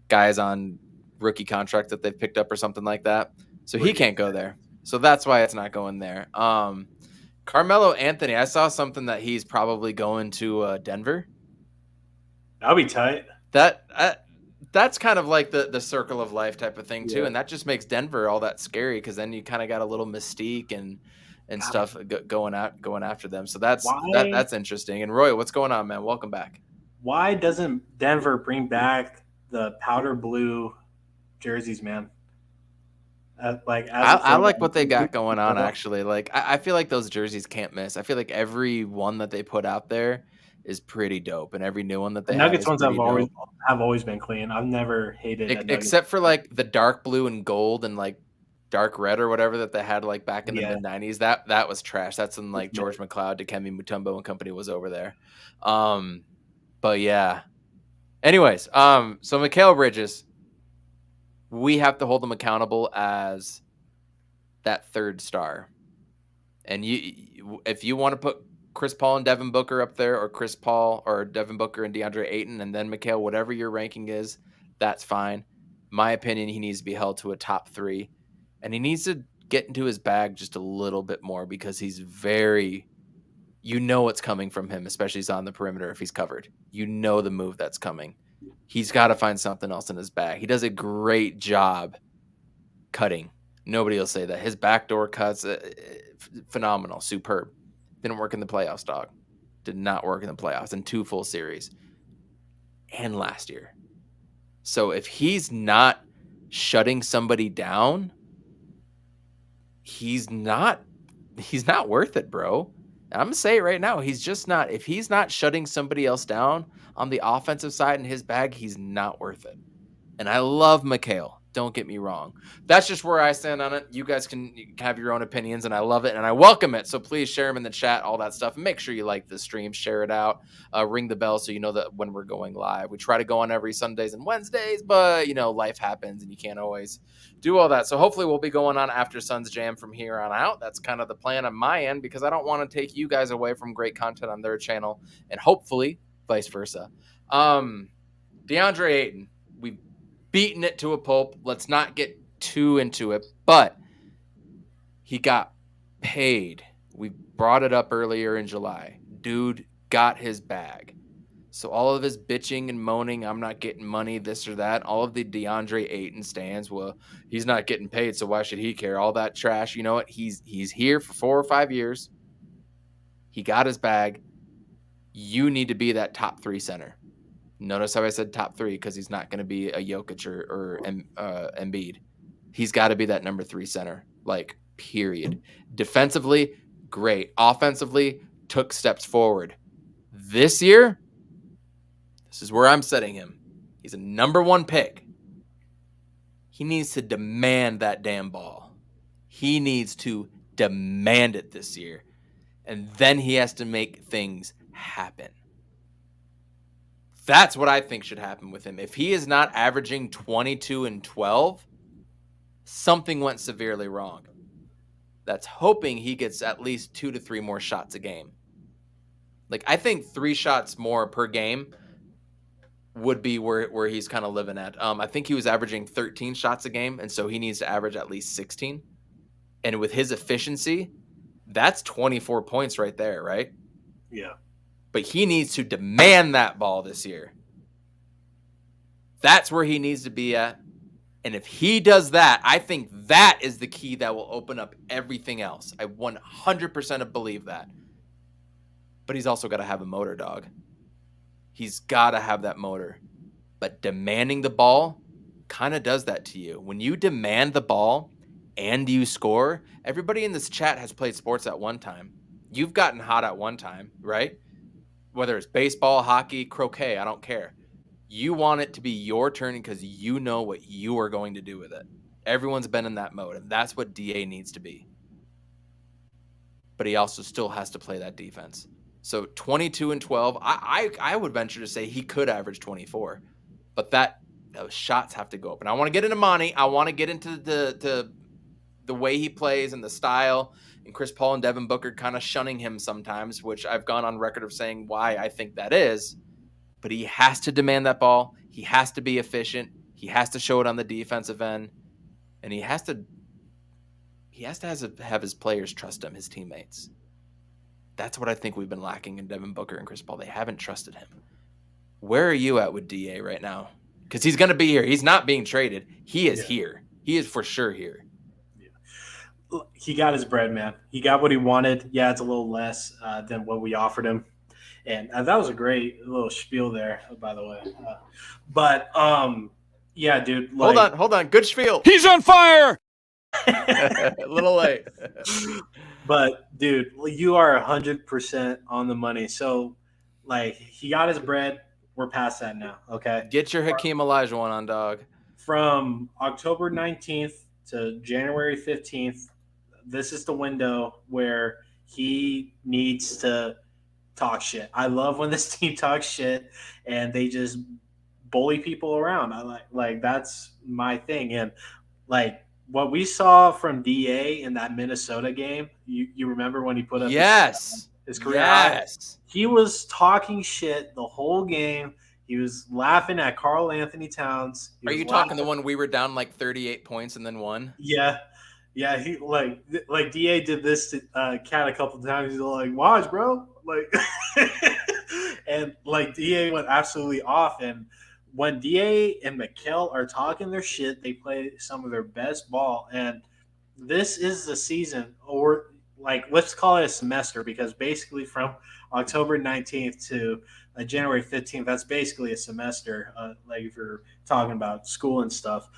guys on rookie contract that they've picked up or something like that. So he can't go there. So that's why it's not going there. Carmelo Anthony, I saw something that he's probably going to Denver. That'll be tight. That's kind of like the circle of life type of thing too, and that just makes Denver all that scary because then you kind of got a little mystique and and God. stuff going after them. So that's Why? that's interesting. And Roy, what's going on, man? Welcome back. Why doesn't Denver bring back the powder blue jerseys, man? Like as a I throwback. like what they got going on, actually. Like, I feel like those jerseys can't miss. I feel like every one that they put out there is pretty dope, and every new one that The they have Nuggets is ones pretty dope. have always been clean. I've never hated a Nuggets. Except for like the dark blue and gold and like dark red or whatever that they had like back in the Yeah. mid 90s. That was trash. That's when like It's George McLeod, Dikembe Mutombo and company was over there. But yeah. Anyways, so Mikal Bridges, we have to hold him accountable as that third star. And if you want to put Chris Paul and Devin Booker up there, or Chris Paul or Devin Booker and DeAndre Ayton, and then Mikal, whatever your ranking is, that's fine. My opinion, he needs to be held to a top 3, and he needs to get into his bag just a little bit more, because he's very, what's coming from him, especially he's on the perimeter. If he's covered, the move that's coming. He's got to find something else in his bag. He does a great job cutting. Nobody will say that. His backdoor cuts, phenomenal, superb. Didn't work in the playoffs, dog. Did not work in the playoffs in 2 full series and last year. So if he's not shutting somebody down, he's not worth it, bro. I'm going to say it right now. He's just not. If he's not shutting somebody else down on the offensive side in his bag, he's not worth it. And I love Mikal. Don't get me wrong. That's just where I stand on it. You guys can have your own opinions, and I love it, and I welcome it. So please share them in the chat, all that stuff. And make sure you like the stream, share it out, ring the bell so you know that when we're going live. We try to go on every Sundays and Wednesdays, but, life happens, and you can't always do all that. So hopefully we'll be going on after Suns Jam from here on out. That's kind of the plan on my end, because I don't want to take you guys away from great content on their channel, and hopefully vice versa. DeAndre Ayton, we've beaten it to a pulp. Let's not get too into it, but he got paid. We brought it up earlier in July. Dude got his bag. So all of his bitching and moaning, I'm not getting money, this or that, all of the DeAndre Ayton stands, well, he's not getting paid, so why should he care? All that trash. You know what? He's here for 4 or 5 years. He got his bag. You need to be that top 3 center. Notice how I said top 3, because he's not going to be a Jokic or Embiid. He's got to be that number 3 center, like, period. Defensively, great. Offensively, took steps forward. This year, this is where I'm setting him. He's a number 1 pick. He needs to demand that damn ball. He needs to demand it this year. And then he has to make things happen. That's what I think should happen with him. If he is not averaging 22 and 12, something went severely wrong. That's hoping he gets at least 2 to 3 more shots a game. Like, I think 3 shots more per game would be where he's kind of living at. I think he was averaging 13 shots a game, and so he needs to average at least 16. And with his efficiency, that's 24 points right there, right? Yeah. But he needs to demand that ball this year. That's where he needs to be at. And if he does that, I think that is the key that will open up everything else. I 100% believe that. But he's also got to have a motor, dog. He's got to have that motor. But demanding the ball kind of does that to you. When you demand the ball and you score, everybody in this chat has played sports at one time. You've gotten hot at one time, right? Whether it's baseball, hockey, croquet, I don't care. You want it to be your turn because you know what you are going to do with it. Everyone's been in that mode, and that's what DA needs to be. But he also still has to play that defense. So 22 and 12, I would venture to say he could average 24. But those shots have to go up. And I want to get into Monty. I want to get into the way he plays and the style. And Chris Paul and Devin Booker kind of shunning him sometimes, which I've gone on record of saying why I think that is. But he has to demand that ball. He has to be efficient. He has to show it on the defensive end. And he has to have his players trust him, his teammates. That's what I think we've been lacking in Devin Booker and Chris Paul. They haven't trusted him. Where are you at with DA right now? Because he's going to be here. He's not being traded. He is here. He is for sure here. he got his bread, man. He got what he wanted. Yeah, it's a little less than what we offered him, and that was a great little spiel there, by the way. But yeah, dude. Like, Hold on. Good spiel. He's on fire. A little late. but dude, you are 100% on the money. So, like, he got his bread. We're past that now. Okay. Get your Hakeem Olajuwon on, dog. From October 19th to January 15th, this is the window where he needs to talk shit. I love when this team talks shit and they just bully people around. I like that's my thing. And like what we saw from DA in that Minnesota game, you remember when he put up his career high? He was talking shit the whole game. He was laughing at Karl Anthony Towns. Are you talking the one we were down like 38 points and then won? Yeah. Yeah, he like Da did this to Cat a couple of times. He's like, "Watch, bro!" Like, and like Da went absolutely off. And when Da and Mikal are talking their shit, they play some of their best ball. And this is the season, or like let's call it a semester, because basically from October 19th to January 15th, that's basically a semester. Like if you're talking about school and stuff.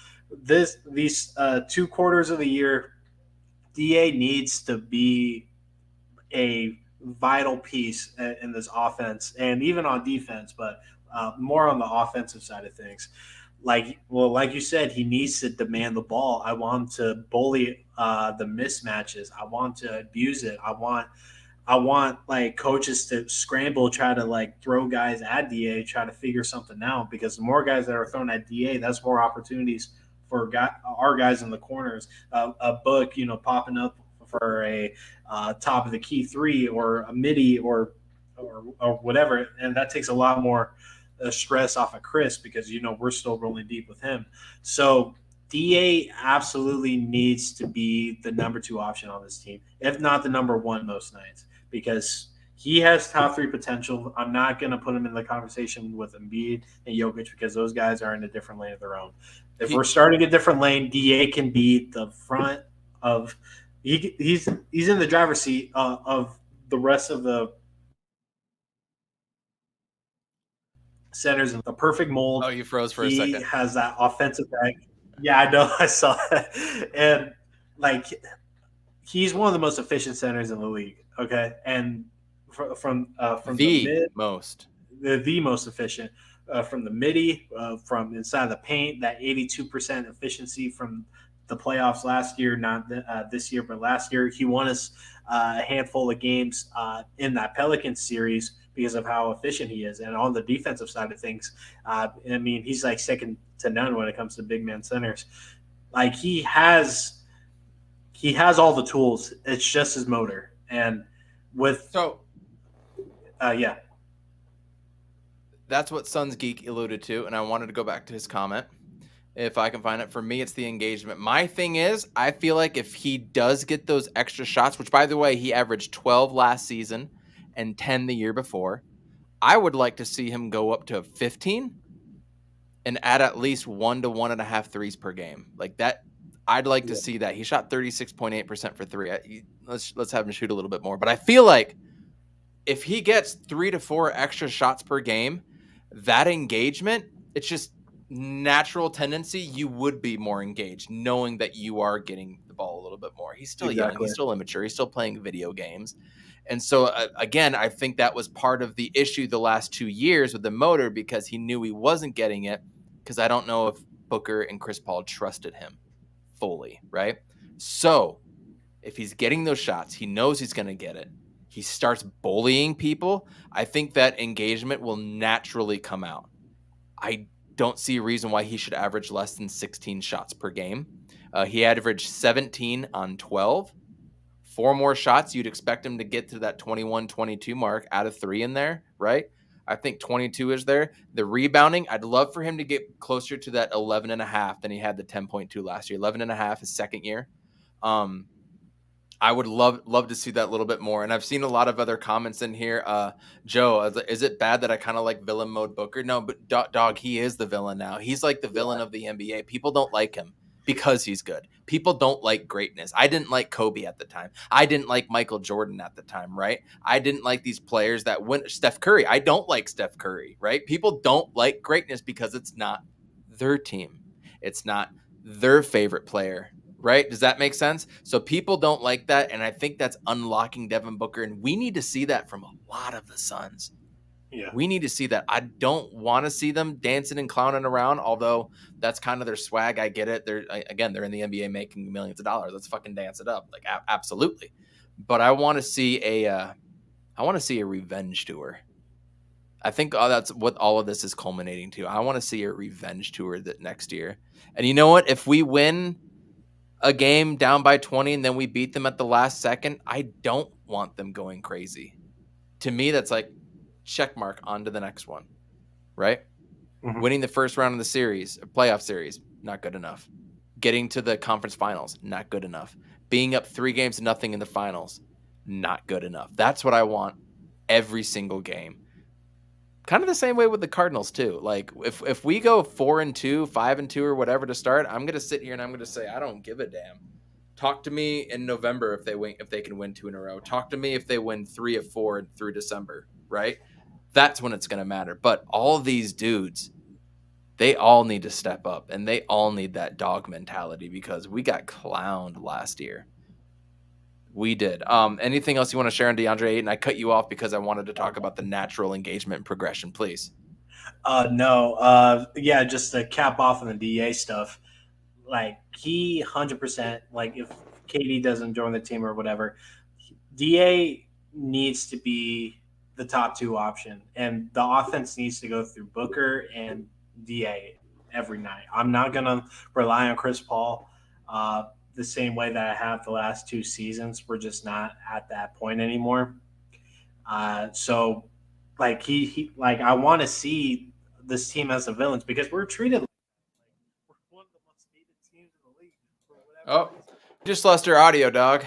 These 2 quarters of the year, Da needs to be a vital piece in this offense and even on defense, but more on the offensive side of things. Like you said, he needs to demand the ball. I want him to bully the mismatches. I want to abuse it. I want like coaches to scramble, try to like throw guys at Da, try to figure something out, because the more guys that are thrown at Da, that's more opportunities for our guys in the corners. A book, popping up for a top of the key 3 or a midi or whatever, and that takes a lot more stress off of Chris, because we're still rolling deep with him. So Da absolutely needs to be the number 2 option on this team, if not the number 1 most nights, because he has top 3 potential. I'm not going to put him in the conversation with Embiid and Jokic, because those guys are in a different lane of their own. If we're starting a different lane, Da can be the front of he's in the driver's seat of the rest of the centers in the perfect mold. Oh, you froze for a second. He has that offensive bag. Yeah, I know. I saw that. And like he's one of the most efficient centers in the league. Okay, and from the most efficient. From the midi, from inside the paint, that 82% efficiency from the playoffs last year, not this year, but last year. He won us a handful of games in that Pelicans series because of how efficient he is. And on the defensive side of things, I mean, he's like second to none when it comes to big man centers. Like he has all the tools. It's just his motor. And yeah. That's what Suns Geek alluded to, and I wanted to go back to his comment. If I can find it. For me, it's the engagement. My thing is, I feel like if he does get those extra shots, which, by the way, he averaged 12 last season and 10 the year before, I would like to see him go up to 15 and add at least 1 to 1.5 threes per game. Like that, I'd like to see that. He shot 36.8% for 3. Let's have him shoot a little bit more. But I feel like if he gets 3 to 4 extra shots per game, that engagement, it's just natural tendency. You would be more engaged knowing that you are getting the ball a little bit more. He's still young. He's still immature. He's still playing video games. And so, again, I think that was part of the issue the last 2 years with the motor, because he knew he wasn't getting it, because I don't know if Booker and Chris Paul trusted him fully, right? So if he's getting those shots, he knows he's going to get it. He starts bullying people. I think that engagement will naturally come out. I don't see a reason why he should average less than 16 shots per game. He averaged 17 on 12. 4 more shots, you'd expect him to get to that 21, 22 mark out of 3 in there, right? I think 22 is there. The rebounding, I'd love for him to get closer to that 11.5 than he had the 10.2 last year. 11.5 his second year. I would love to see that a little bit more. And I've seen a lot of other comments in here. Joe, is it bad that I kind of like villain mode Booker? No, but dog, he is the villain now. He's like the villain of the NBA. People don't like him. because he's good. People don't like greatness. I didn't like Kobe at the time. I didn't like Michael Jordan at the time, right? I didn't like these players that win. Steph Curry. I don't like Steph Curry, right? People don't like greatness because it's not their team. It's not their favorite player, right? Does that make sense? So people don't like that, and I think that's unlocking Devin Booker, and we need to see that from a lot of the Suns. Yeah. We need to see that. I don't want to see them dancing and clowning around, although that's kind of their swag. I get it. They're in the NBA making millions of dollars. Let's fucking dance it up. Like absolutely. But I want to see a revenge tour. I think that's what all of this is culminating to. I want to see a revenge tour that next year. And you know what? If we win a game down by 20 and then we beat them at the last second, I don't want them going crazy. To me, that's like check mark on to the next one, right? Mhm. Winning the first round of the series, playoff series, not good enough. Getting to the conference finals, not good enough. Being up 3-0 in the finals, not good enough. That's what I want every single game. Kind of the same way with the Cardinals too. Like if we go 4-2, 5-2, or whatever to start, I'm gonna sit here and I'm gonna say I don't give a damn. Talk to me in November if they can win 2 in a row. Talk to me if they win 3 of 4 through December, right? That's when it's going to matter. But all these dudes, they all need to step up, and they all need that dog mentality because we got clowned last year. We did. Anything else you want to share on DeAndre Ayton? I cut you off because I wanted to talk about the natural engagement and progression, please. No. Yeah, just to cap off on the DA stuff. Like he 100%. Like if KD doesn't join the team or whatever, DA needs to be the top 2 option, and the offense needs to go through Booker and DA every night. I'm not gonna rely on Chris Paul the same way that I have the last 2 seasons. We're just not at that point anymore. So, like he like I want to see this team as the villains because we're treated like we're one of the most hated teams in the league for whatever. Just lost your audio, dog.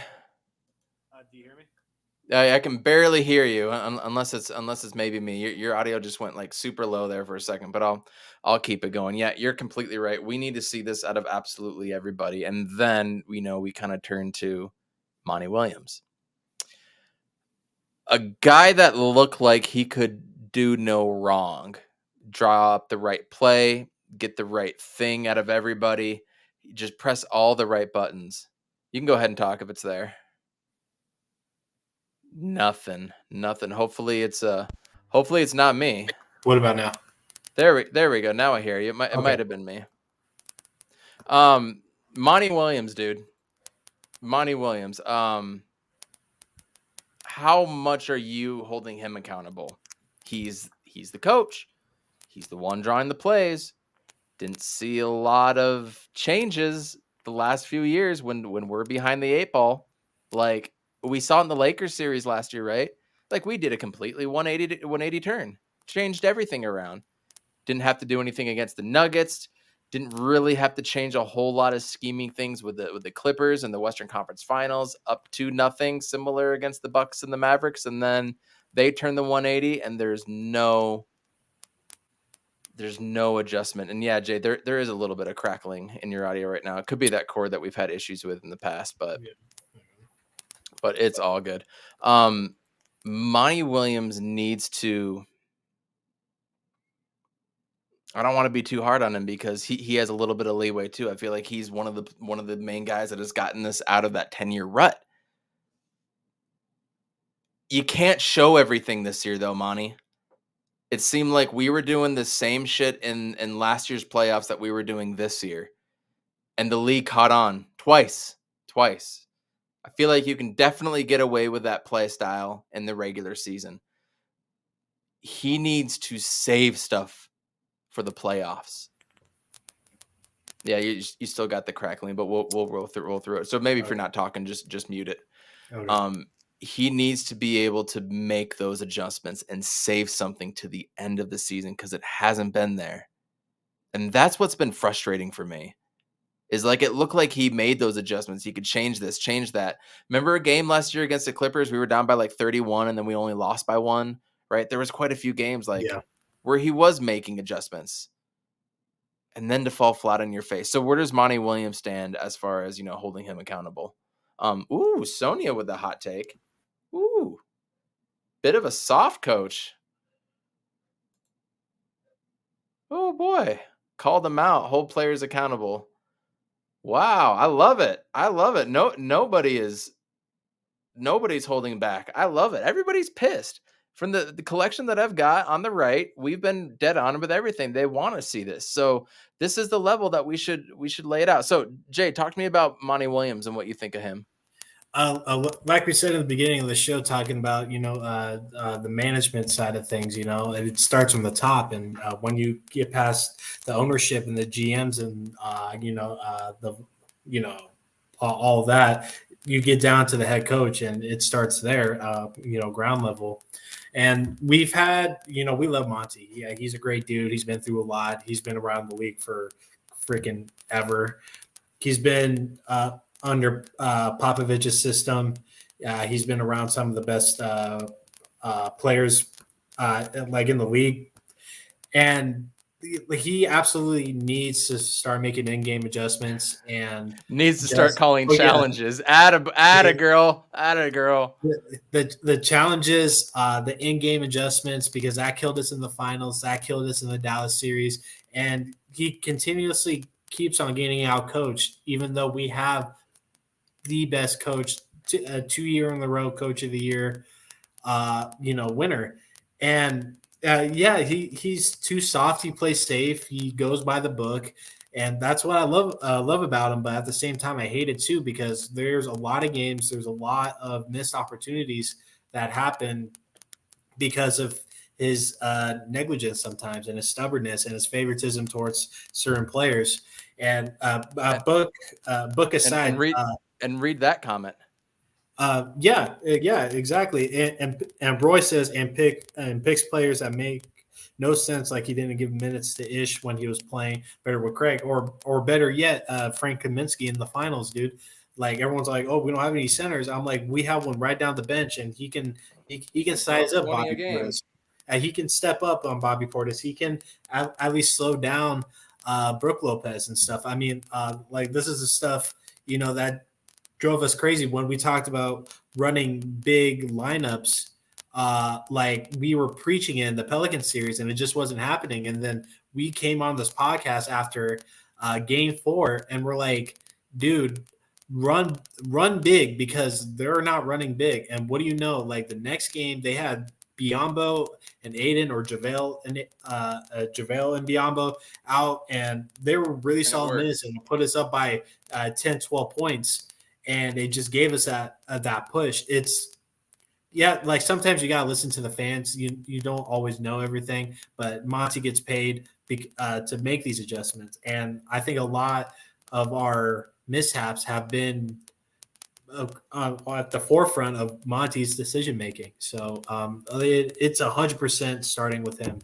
Do you hear me? I can barely hear you unless it's maybe me. Your audio just went like super low there for a second, but I'll keep it going. Yeah, you're completely right. We need to see this out of absolutely everybody, and then we kind of turn to Monty Williams, a guy that looked like he could do no wrong, draw up the right play, get the right thing out of everybody, just press all the right buttons. You can go ahead and talk if it's there. Nothing. Hopefully it's not me. What about now? There we go. Now I hear you. It might have been me. Monty Williams, dude. Monty Williams. How much are you holding him accountable? He's the coach. He's the one drawing the plays. Didn't see a lot of changes the last few years when we're behind the 8 ball. Like we saw in the Lakers series last year, right? Like we did a completely 180 turn. Changed everything around. Didn't have to do anything against the Nuggets. Didn't really have to change a whole lot of scheming things with the Clippers and the Western Conference Finals, up 2-0, similar against the Bucks and the Mavericks, and then they turn the 180, and there's no adjustment. And yeah, Jay, there is a little bit of crackling in your audio right now. It could be that cord that we've had issues with in the past, but it's all good. Monty Williams needs to. I don't want to be too hard on him because he has a little bit of leeway too. I feel like he's one of the main guys that has gotten us out of that 10-year rut. You can't show everything this year though, Monty. It seemed like we were doing the same shit in last year's playoffs that we were doing this year. And the league caught on twice. I feel like you can definitely get away with that play style in the regular season. He needs to save stuff for the playoffs. Yeah, you still got the crackling, but we'll roll through it. So maybe if you're not talking, just mute it. Okay. He needs to be able to make those adjustments and save something to the end of the season because it hasn't been there. And that's what's been frustrating for me. Is like it looked like he made those adjustments. He could change this, change that. Remember a game last year against the Clippers? We were down by like 31 and then we only lost by 1, right? There was quite a few games where he was making adjustments. and then to fall flat on your face. So where does Monty Williams stand as far as, holding him accountable? Ooh, Sonia with the hot take. Ooh, bit of a soft coach. Oh boy, call them out. Hold players accountable. Wow, I love it. I love it. Nobody's holding back. I love it. Everybody's pissed. From the collection that I've got on the right, we've been dead on with everything. They want to see this. So this is the level that we should lay it out. So Jay, talk to me about Monty Williams and what you think of him. Like we said in the beginning of the show, talking about the management side of things, it starts from the top, and when you get past the ownership and the GMs and all of that, you get down to the head coach, and it starts there, ground level. And we've had, we love Monty. Yeah, he's a great dude. He's been through a lot. He's been around the league for freaking ever. He's been under Popovich's system. He's been around some of the best players like in the league. And he absolutely needs to start making in-game adjustments and needs to start calling challenges. Add a girl. The challenges, the in-game adjustments, because that killed us in the finals. That killed us in the Dallas series. And he continuously keeps on getting out coached, even though we have the best coach, 2 year in a row coach of the year, winner. And he's too soft. He plays safe. He goes by the book, and that's what I love about him. But at the same time, I hate it too, because there's a lot of games, there's a lot of missed opportunities that happen because of his negligence sometimes, and his stubbornness, and his favoritism towards certain players. And book aside, and read that comment. Exactly. And Roy says and picks players that make no sense, like he didn't give minutes to Ish when he was playing better with Craig, or better yet, Frank Kaminsky in the finals, dude. Like, everyone's like, oh, we don't have any centers. I'm like, we have one right down the bench, and he can size up Bobby Portis. He can step up on Bobby Portis. He can at least slow down Brooke Lopez and stuff. I mean, this is the stuff, that drove us crazy when we talked about running big lineups. Like we were preaching in the Pelican series, and it just wasn't happening. And then we came on this podcast after game 4, and we're like, dude, run big, because they're not running big. And what do you know? Like, the next game they had Biyombo and Aiden, or JaVale and Biyombo out, and they were really solid minutes and put us up by 10, 12 points. And they just gave us that push. It's, like, sometimes you got to listen to the fans. You don't always know everything, but Monty gets paid to make these adjustments. And I think a lot of our mishaps have been at the forefront of Monty's decision-making. So it's 100% starting with him.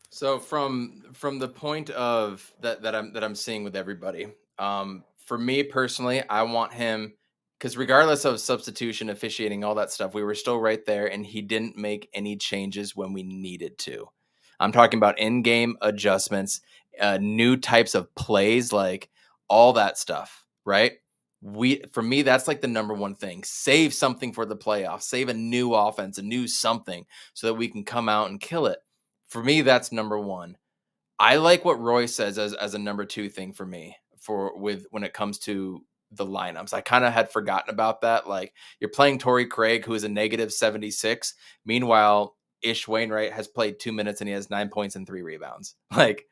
So from the point of that I'm seeing with everybody, for me personally, I want him, because regardless of substitution, officiating, all that stuff, we were still right there, and he didn't make any changes when we needed to. I'm talking about in-game adjustments, new types of plays, like all that stuff, right? For me, that's like the number one thing. Save something for the playoffs. Save a new offense, a new something, so that we can come out and kill it. For me, that's number one. I like what Roy says as a number 2 thing for me, when it comes to the lineups. I kind of had forgotten about that. Like, you're playing Torrey Craig, who is a negative 76. Meanwhile, Ish Wainwright has played 2 minutes and he has 9 points and 3 rebounds. Like,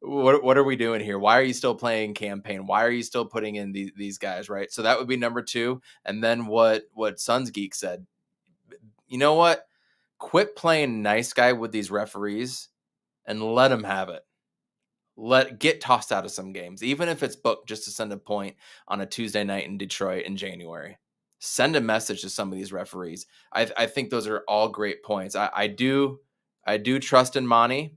what are we doing here? Why are you still playing campaign? Why are you still putting in these guys, right? So that would be number 2. And then what Suns Geek said, you know what? Quit playing nice guy with these referees and let them have it. Get tossed out of some games, even if it's booked just to send a point on a Tuesday night in Detroit in January. Send a message to some of these referees. I think those are all great points. I do trust in Monty,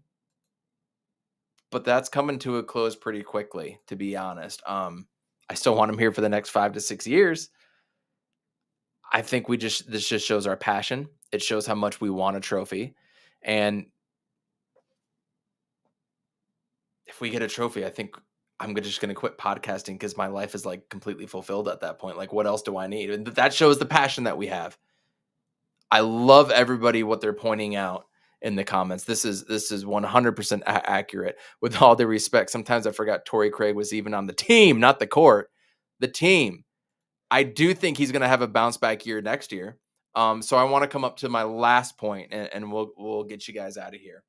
but that's coming to a close pretty quickly, to be honest. I still want him here for the next 5 to 6 years. I think this just shows our passion. It shows how much we want a trophy. And if we get a trophy, I think I'm just going to quit podcasting because my life is like completely fulfilled at that point. Like, what else do I need? And that shows the passion that we have. I love everybody what they're pointing out in the comments. This is 100% accurate. With all due respect, sometimes I forgot Torrey Craig was even on the team, not the court. The team. I do think he's going to have a bounce back year next year. So I want to come up to my last point, and we'll get you guys out of here.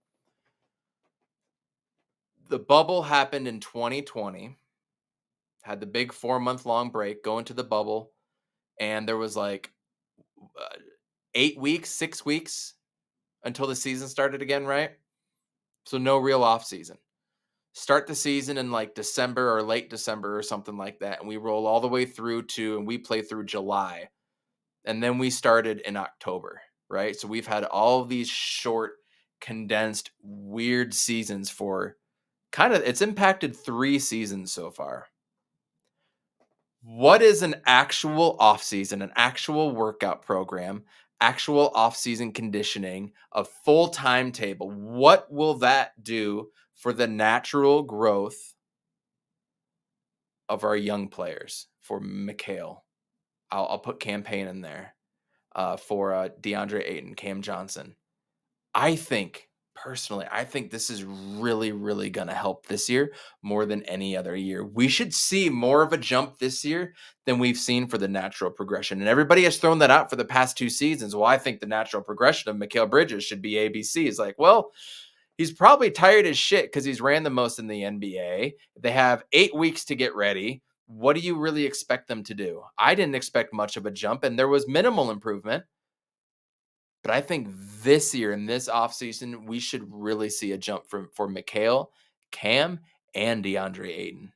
The bubble happened in 2020. Had the big 4-month-long break, go into the bubble, and there was like 8 weeks, 6 weeks until the season started again, right? So no real off season. Start the season in like December or late December or something like that, and we roll all the way through and we play through July, and then we started in October, right? So we've had all of these short, condensed, weird seasons for it's impacted 3 seasons so far. What is an actual off season, an actual workout program, actual off season conditioning, a full timetable? What will that do for the natural growth of our young players? For Mikhail, I'll put campaign in there. For DeAndre Ayton, Cam Johnson. Personally, I think this is really, really going to help this year more than any other year. We should see more of a jump this year than we've seen for the natural progression. And everybody has thrown that out for the past 2 seasons. Well, I think the natural progression of Mikal Bridges should be ABC. It's like, well, he's probably tired as shit because he's ran the most in the NBA. They have 8 weeks to get ready. What do you really expect them to do? I didn't expect much of a jump, and there was minimal improvement. But I think this year, in this offseason, we should really see a jump for Mikal, Cam, and DeAndre Ayton.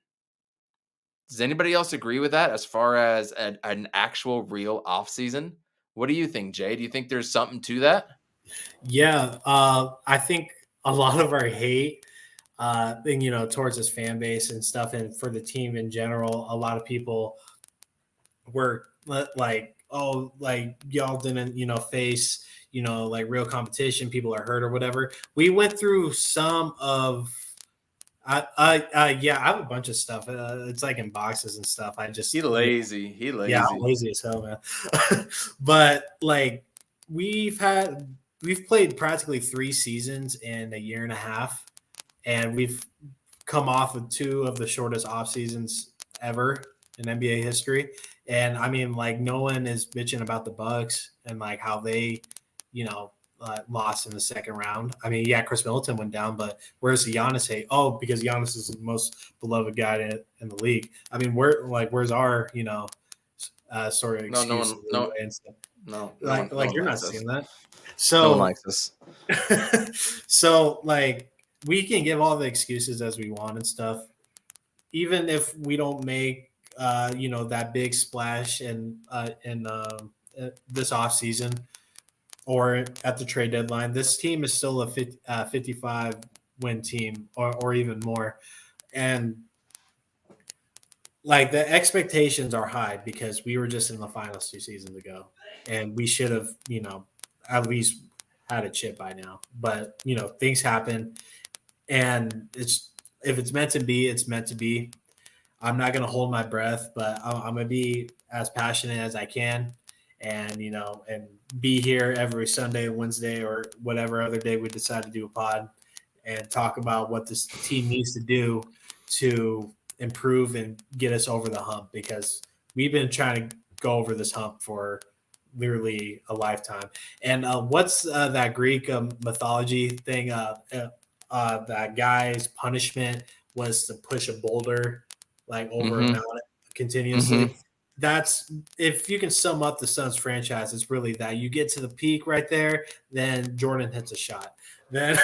Does anybody else agree with that as far as an actual real offseason? What do you think, Jay? Do you think there's something to that? Yeah, I think a lot of our hate, towards this fan base and stuff, and for the team in general, a lot of people were like, oh, like y'all didn't, face, like real competition. People are hurt or whatever. We went through some of, I have a bunch of stuff. It's like in boxes and stuff. He lazy. Yeah, I'm lazy as hell, man. But like we've played practically 3 seasons in a year and a half, and we've come off of 2 of the shortest off seasons ever in NBA history. And I mean, like, no one is bitching about the Bucks and like how they, lost in the second round. I mean, yeah, Chris Middleton went down, but where's the Giannis hate? Oh, because Giannis is the most beloved guy in the league. I mean, where's our, sort of excuse? No, you're not seeing that. So no one likes this. So like we can give all the excuses as we want and stuff, even if we don't make that big splash in this off season or at the trade deadline. This team is still a 55 win team or even more, and like the expectations are high because we were just in the finals 2 seasons ago, and we should have at least had a chip by now. But things happen, and if it's meant to be, it's meant to be. I'm not going to hold my breath, but I'm going to be as passionate as I can, and and be here every Sunday, Wednesday, or whatever other day we decide to do a pod and talk about what this team needs to do to improve and get us over the hump, because we've been trying to go over this hump for literally a lifetime. And what's that Greek mythology thing? That guy's punishment was to push a boulder like over a mountain continuously. Mm-hmm. That's, if you can sum up the Suns franchise, it's really that you get to the peak right there, then Jordan hits a shot, then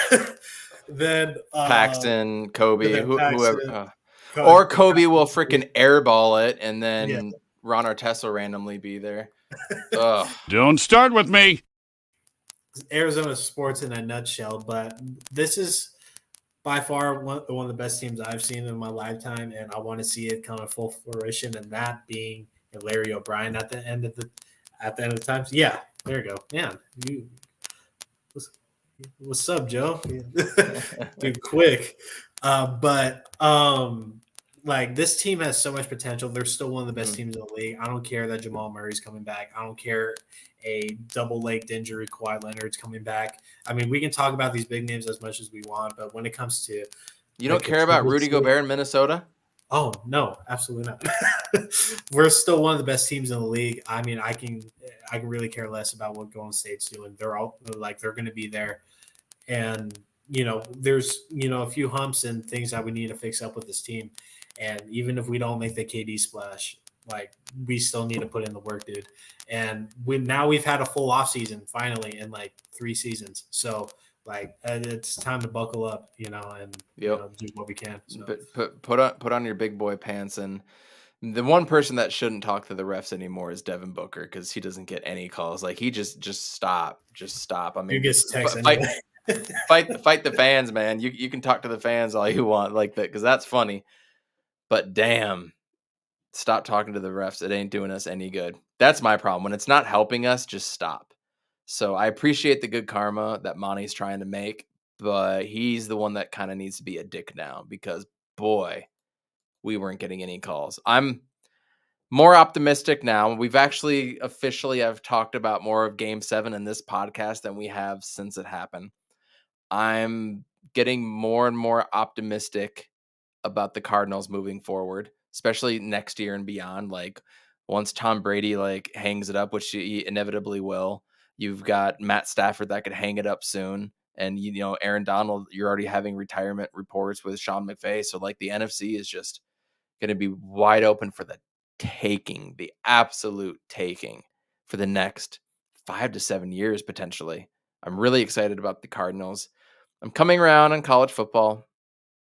Paxton, Kobe, whoever, Kobe, or Kobe will freaking airball it, and then Ron Artest will randomly be there. Ugh. Don't start with me. Arizona sports in a nutshell, but this is by far one of the best teams I've seen in my lifetime, and I want to see it come to full fruition, and that being Larry O'Brien at the end of the time. Yeah, there you go. Man, what's up, Joe? Dude, quick. But like this team has so much potential. They're still one of the best teams in the league. I don't care that Jamal Murray's coming back. I don't care a double-legged injury, Kawhi Leonard's coming back. I mean, we can talk about these big names as much as we want, but when it comes to You don't care about Rudy Gobert in Minnesota? Oh no, absolutely not. We're still one of the best teams in the league. I mean, I can really care less about what Golden State's doing. They're all like they're going to be there, and there's a few humps and things that we need to fix up with this team. And even if we don't make the KD splash, like we still need to put in the work, dude. And we've had a full offseason finally in like 3 seasons, so. Like it's time to buckle up, and do what we can. So. But put on your big boy pants. And the one person that shouldn't talk to the refs anymore is Devin Booker, because he doesn't get any calls. Like he just stop. I mean, he gets text anyway. fight the fans, man. You can talk to the fans all you want like that, because that's funny. But damn, stop talking to the refs. It ain't doing us any good. That's my problem. When it's not helping us, just stop. So I appreciate the good karma that Monty's trying to make, but he's the one that kind of needs to be a dick now, because boy, we weren't getting any calls. I'm more optimistic now. We've actually officially have talked about more of Game 7 in this podcast than we have since it happened. I'm getting more and more optimistic about the Cardinals moving forward, especially next year and beyond. Like once Tom Brady hangs it up, which he inevitably will. You've got Matt Stafford that could hang it up soon. And, Aaron Donald, you're already having retirement reports with Sean McVay. So, the NFC is just going to be wide open for the taking, the absolute taking for the next 5 to 7 years, potentially. I'm really excited about the Cardinals. I'm coming around on college football.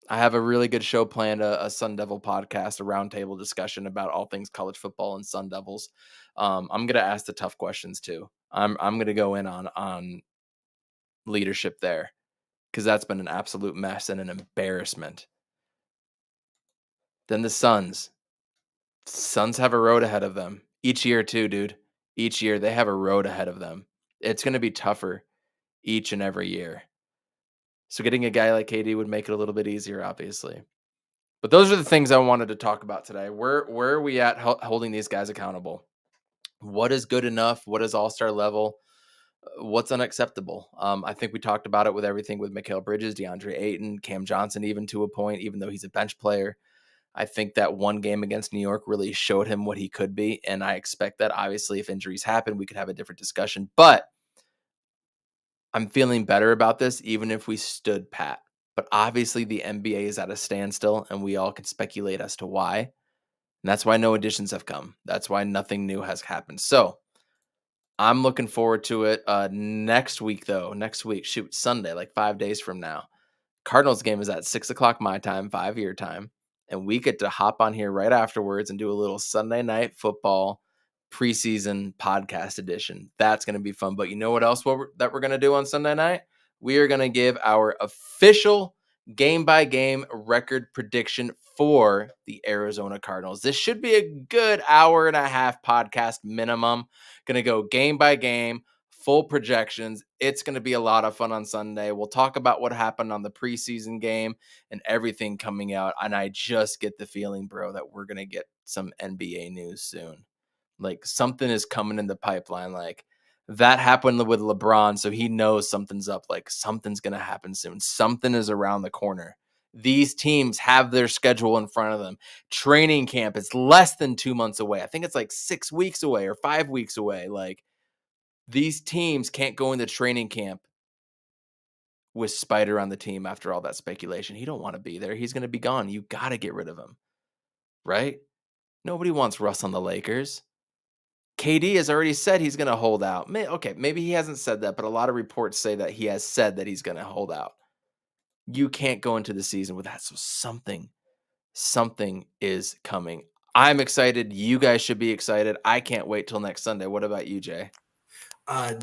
I have a really good show planned, a Sun Devil podcast, a roundtable discussion about all things college football and Sun Devils. I'm going to ask the tough questions too. I'm going to go in on leadership there, because that's been an absolute mess and an embarrassment. Then the Suns. Suns have a road ahead of them each year too, dude. Each year they have a road ahead of them. It's going to be tougher each and every year. So getting a guy like KD would make it a little bit easier, obviously. But those are the things I wanted to talk about today. Where are we at holding these guys accountable? What is good enough? What is all-star level? What's unacceptable? I think we talked about it with everything with Mikal Bridges, DeAndre Ayton, Cam Johnson, even to a point, even though he's a bench player. I think that one game against New York really showed him what he could be. And I expect that obviously if injuries happen, we could have a different discussion. But I'm feeling better about this, even if we stood pat. But obviously the NBA is at a standstill, and we all can speculate as to why. And that's why no additions have come. That's why nothing new has happened. So I'm looking forward to it. Next week, Sunday, like 5 days from now. Cardinals game is at 6:00 my time, 5 your time. And we get to hop on here right afterwards and do a little Sunday night football preseason podcast edition. That's going to be fun. But you know what else that we're going to do on Sunday night? We are going to give our official game-by-game record prediction for the Arizona Cardinals. This should be a good hour and a half podcast minimum. Going to go game by game, full projections. It's going to be a lot of fun on Sunday. We'll talk about what happened on the preseason game and everything coming out. And I just get the feeling, bro, that we're going to get some NBA news soon. Like something is coming in the pipeline. Like that happened with LeBron, so he knows something's up. Like something's going to happen soon. Something is around the corner. These teams have their schedule in front of them. Training camp is less than 2 months away. I think it's like 6 weeks away or 5 weeks away. Like these teams can't go into training camp with Spider on the team after all that speculation. He don't want to be there. He's going to be gone. You got to get rid of him, right? Nobody wants Russ on the Lakers. KD has already said he's going to hold out. Okay, maybe he hasn't said that, but a lot of reports say that he has said that he's going to hold out. You can't go into the season with that. So something is coming. I'm excited. You guys should be excited. I can't wait till next Sunday. What about you, Jay?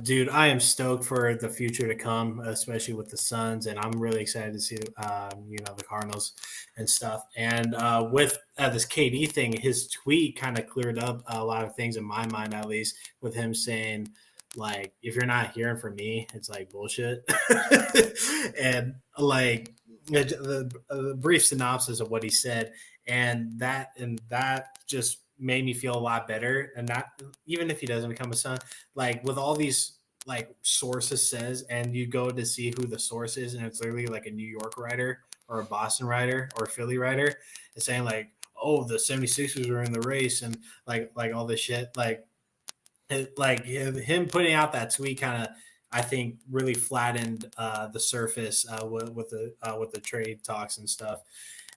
Dude, I am stoked for the future to come, especially with the Suns, and I'm really excited to see, the Cardinals and stuff. And with this KD thing, his tweet kind of cleared up a lot of things in my mind, at least, with him saying, like, if you're not hearing from me, it's like bullshit. And like the brief synopsis of what he said, and that just made me feel a lot better. And not even if he doesn't become a son, like with all these like sources says, and you go to see who the source is, and it's literally like a New York writer or a Boston writer or a Philly writer, and saying like, oh, the 76ers are in the race, and like all this shit, like him putting out that tweet kind of, I think, really flattened the surface with the trade talks and stuff.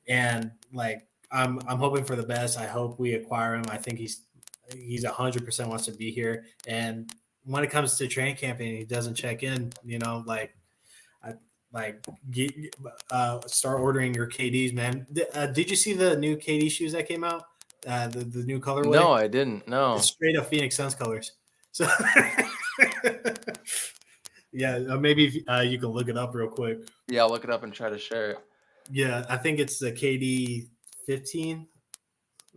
And like I'm hoping for the best. I hope we acquire him. I think he's 100% wants to be here. And when it comes to training camp and he doesn't check in, start ordering your KDs, man. Did you see the new KD shoes that came out? The new colorway? No, I didn't. No. It's straight up Phoenix Suns colors. So yeah, maybe you can look it up real quick. Yeah, I'll look it up and try to share it. Yeah, I think it's the KD 15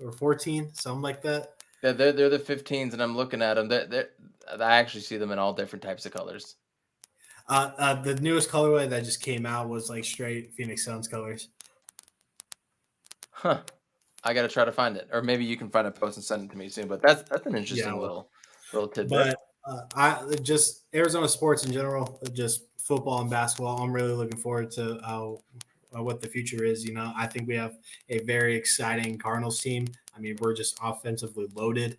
or 14, something like that. Yeah, they're the 15s, and I'm looking at them. I actually see them in all different types of colors. The newest colorway that just came out was like straight Phoenix Suns colors. Huh. I got to try to find it, or maybe you can find a post and send it to me soon. But that's an interesting little tidbit. But I just Arizona sports in general, just football and basketball. I'm really looking forward to what the future is. I think we have a very exciting Cardinals team. I mean, we're just offensively loaded,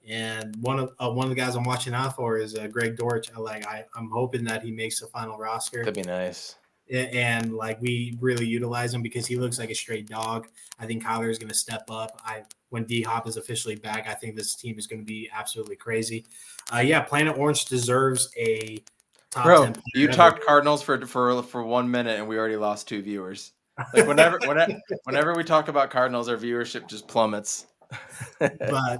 and one of the guys I'm watching out for is Greg Dortch. I'm hoping that he makes the final roster. That'd be nice. And like we really utilize him because he looks like a straight dog. I think Kyler is going to step up. When D-Hop is officially back, I think this team is going to be absolutely crazy. Planet Orange deserves a top 10 player. You talked Cardinals for 1 minute and we already lost 2 viewers. Like whenever we talk about Cardinals, our viewership just plummets. But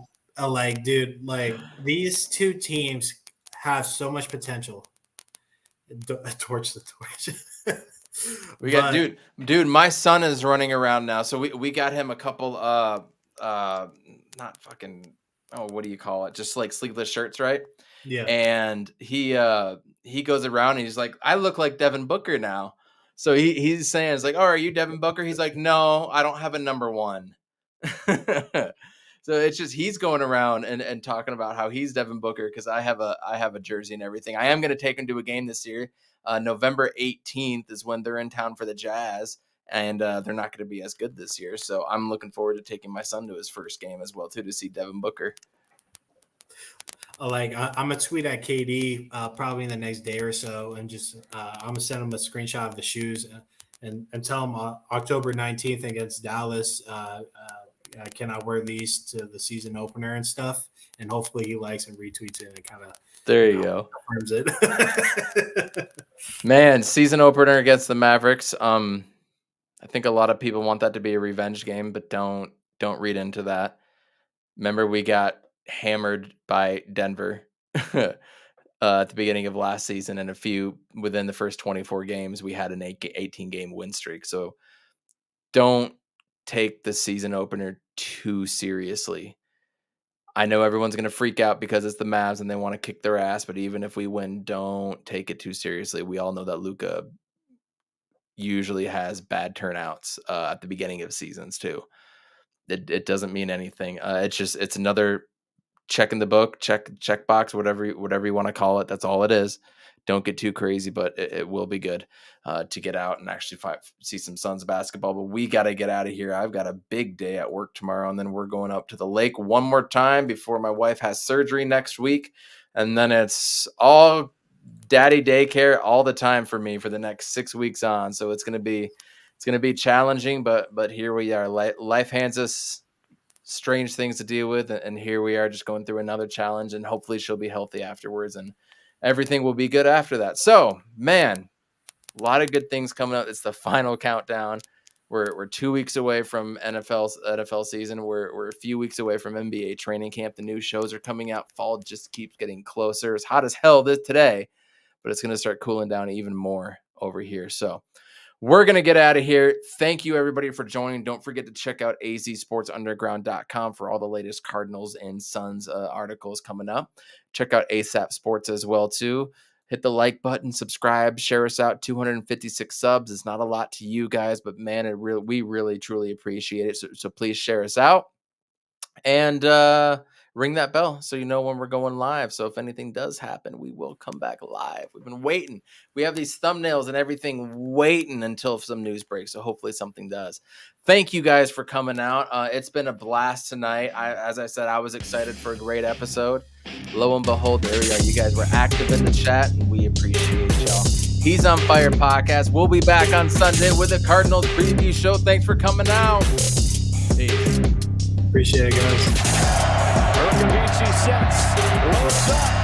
these two teams have so much potential. Torch the torch. We got dude. My son is running around now, so we got him a couple not fucking what do you call it? Just like sleeveless shirts, right? Yeah. And he goes around and he's like, I look like Devin Booker now. So he's saying, it's like, oh, are you Devin Booker? He's like, no, I don't have a number 1. So it's just he's going around and talking about how he's Devin Booker because I have a jersey and everything. I am going to take him to a game this year. November 18th is when they're in town for the Jazz, and they're not going to be as good this year. So I'm looking forward to taking my son to his first game as well too to see Devin Booker. I'm gonna tweet at KD probably in the next day or so, and just I'm gonna send him a screenshot of the shoes and tell him October 19th against Dallas. Can I wear these to the season opener and stuff? And hopefully he likes and retweets it and kind of go. Confirms it. Man, season opener against the Mavericks. I think a lot of people want that to be a revenge game, but don't read into that. Remember, we got hammered by Denver at the beginning of last season, and within the first 24 games, we had an 18-game win streak. So don't take the season opener too seriously. I know everyone's going to freak out because it's the Mavs and they want to kick their ass, but even if we win, don't take it too seriously. We all know that Luka usually has bad turnouts at the beginning of seasons too. It doesn't mean anything. It's another check in the book, check box, whatever you want to call it. That's all it is. Don't get too crazy, but it will be good to get out and actually see some Suns basketball. But we got to get out of here. I've got a big day at work tomorrow, and then we're going up to the lake one more time before my wife has surgery next week. And then it's all daddy daycare all the time for me for the next 6 weeks on. So it's going to be challenging, but here we are. Life hands us strange things to deal with, and here we are just going through another challenge, and hopefully she'll be healthy afterwards and everything will be good after that. So, man, a lot of good things coming up. It's the final countdown. We're 2 weeks away from NFL season. We're a few weeks away from NBA training camp. The new shows are coming out. Fall just keeps getting closer. It's hot as hell today, but it's going to start cooling down even more over here. So we're going to get out of here. Thank you, everybody, for joining. Don't forget to check out azsportsunderground.com for all the latest Cardinals and Suns articles coming up. Check out ASAP Sports as well, too. hit the like button, subscribe, share us out. 256 subs is not a lot to you guys, but man, we really truly appreciate it. So please share us out and ring that bell so you know when we're going live. So if anything does happen, we will come back live. We've been waiting. We have these thumbnails and everything waiting until some news breaks. So hopefully something does. Thank you guys for coming out. It's been a blast tonight. As I said, I was excited for a great episode. Lo and behold, there we are. You guys were active in the chat, and we appreciate y'all. He's on Fire Podcast. We'll be back on Sunday with a Cardinals preview show. Thanks for coming out. Appreciate it, guys. Urkavici sets. Looks up.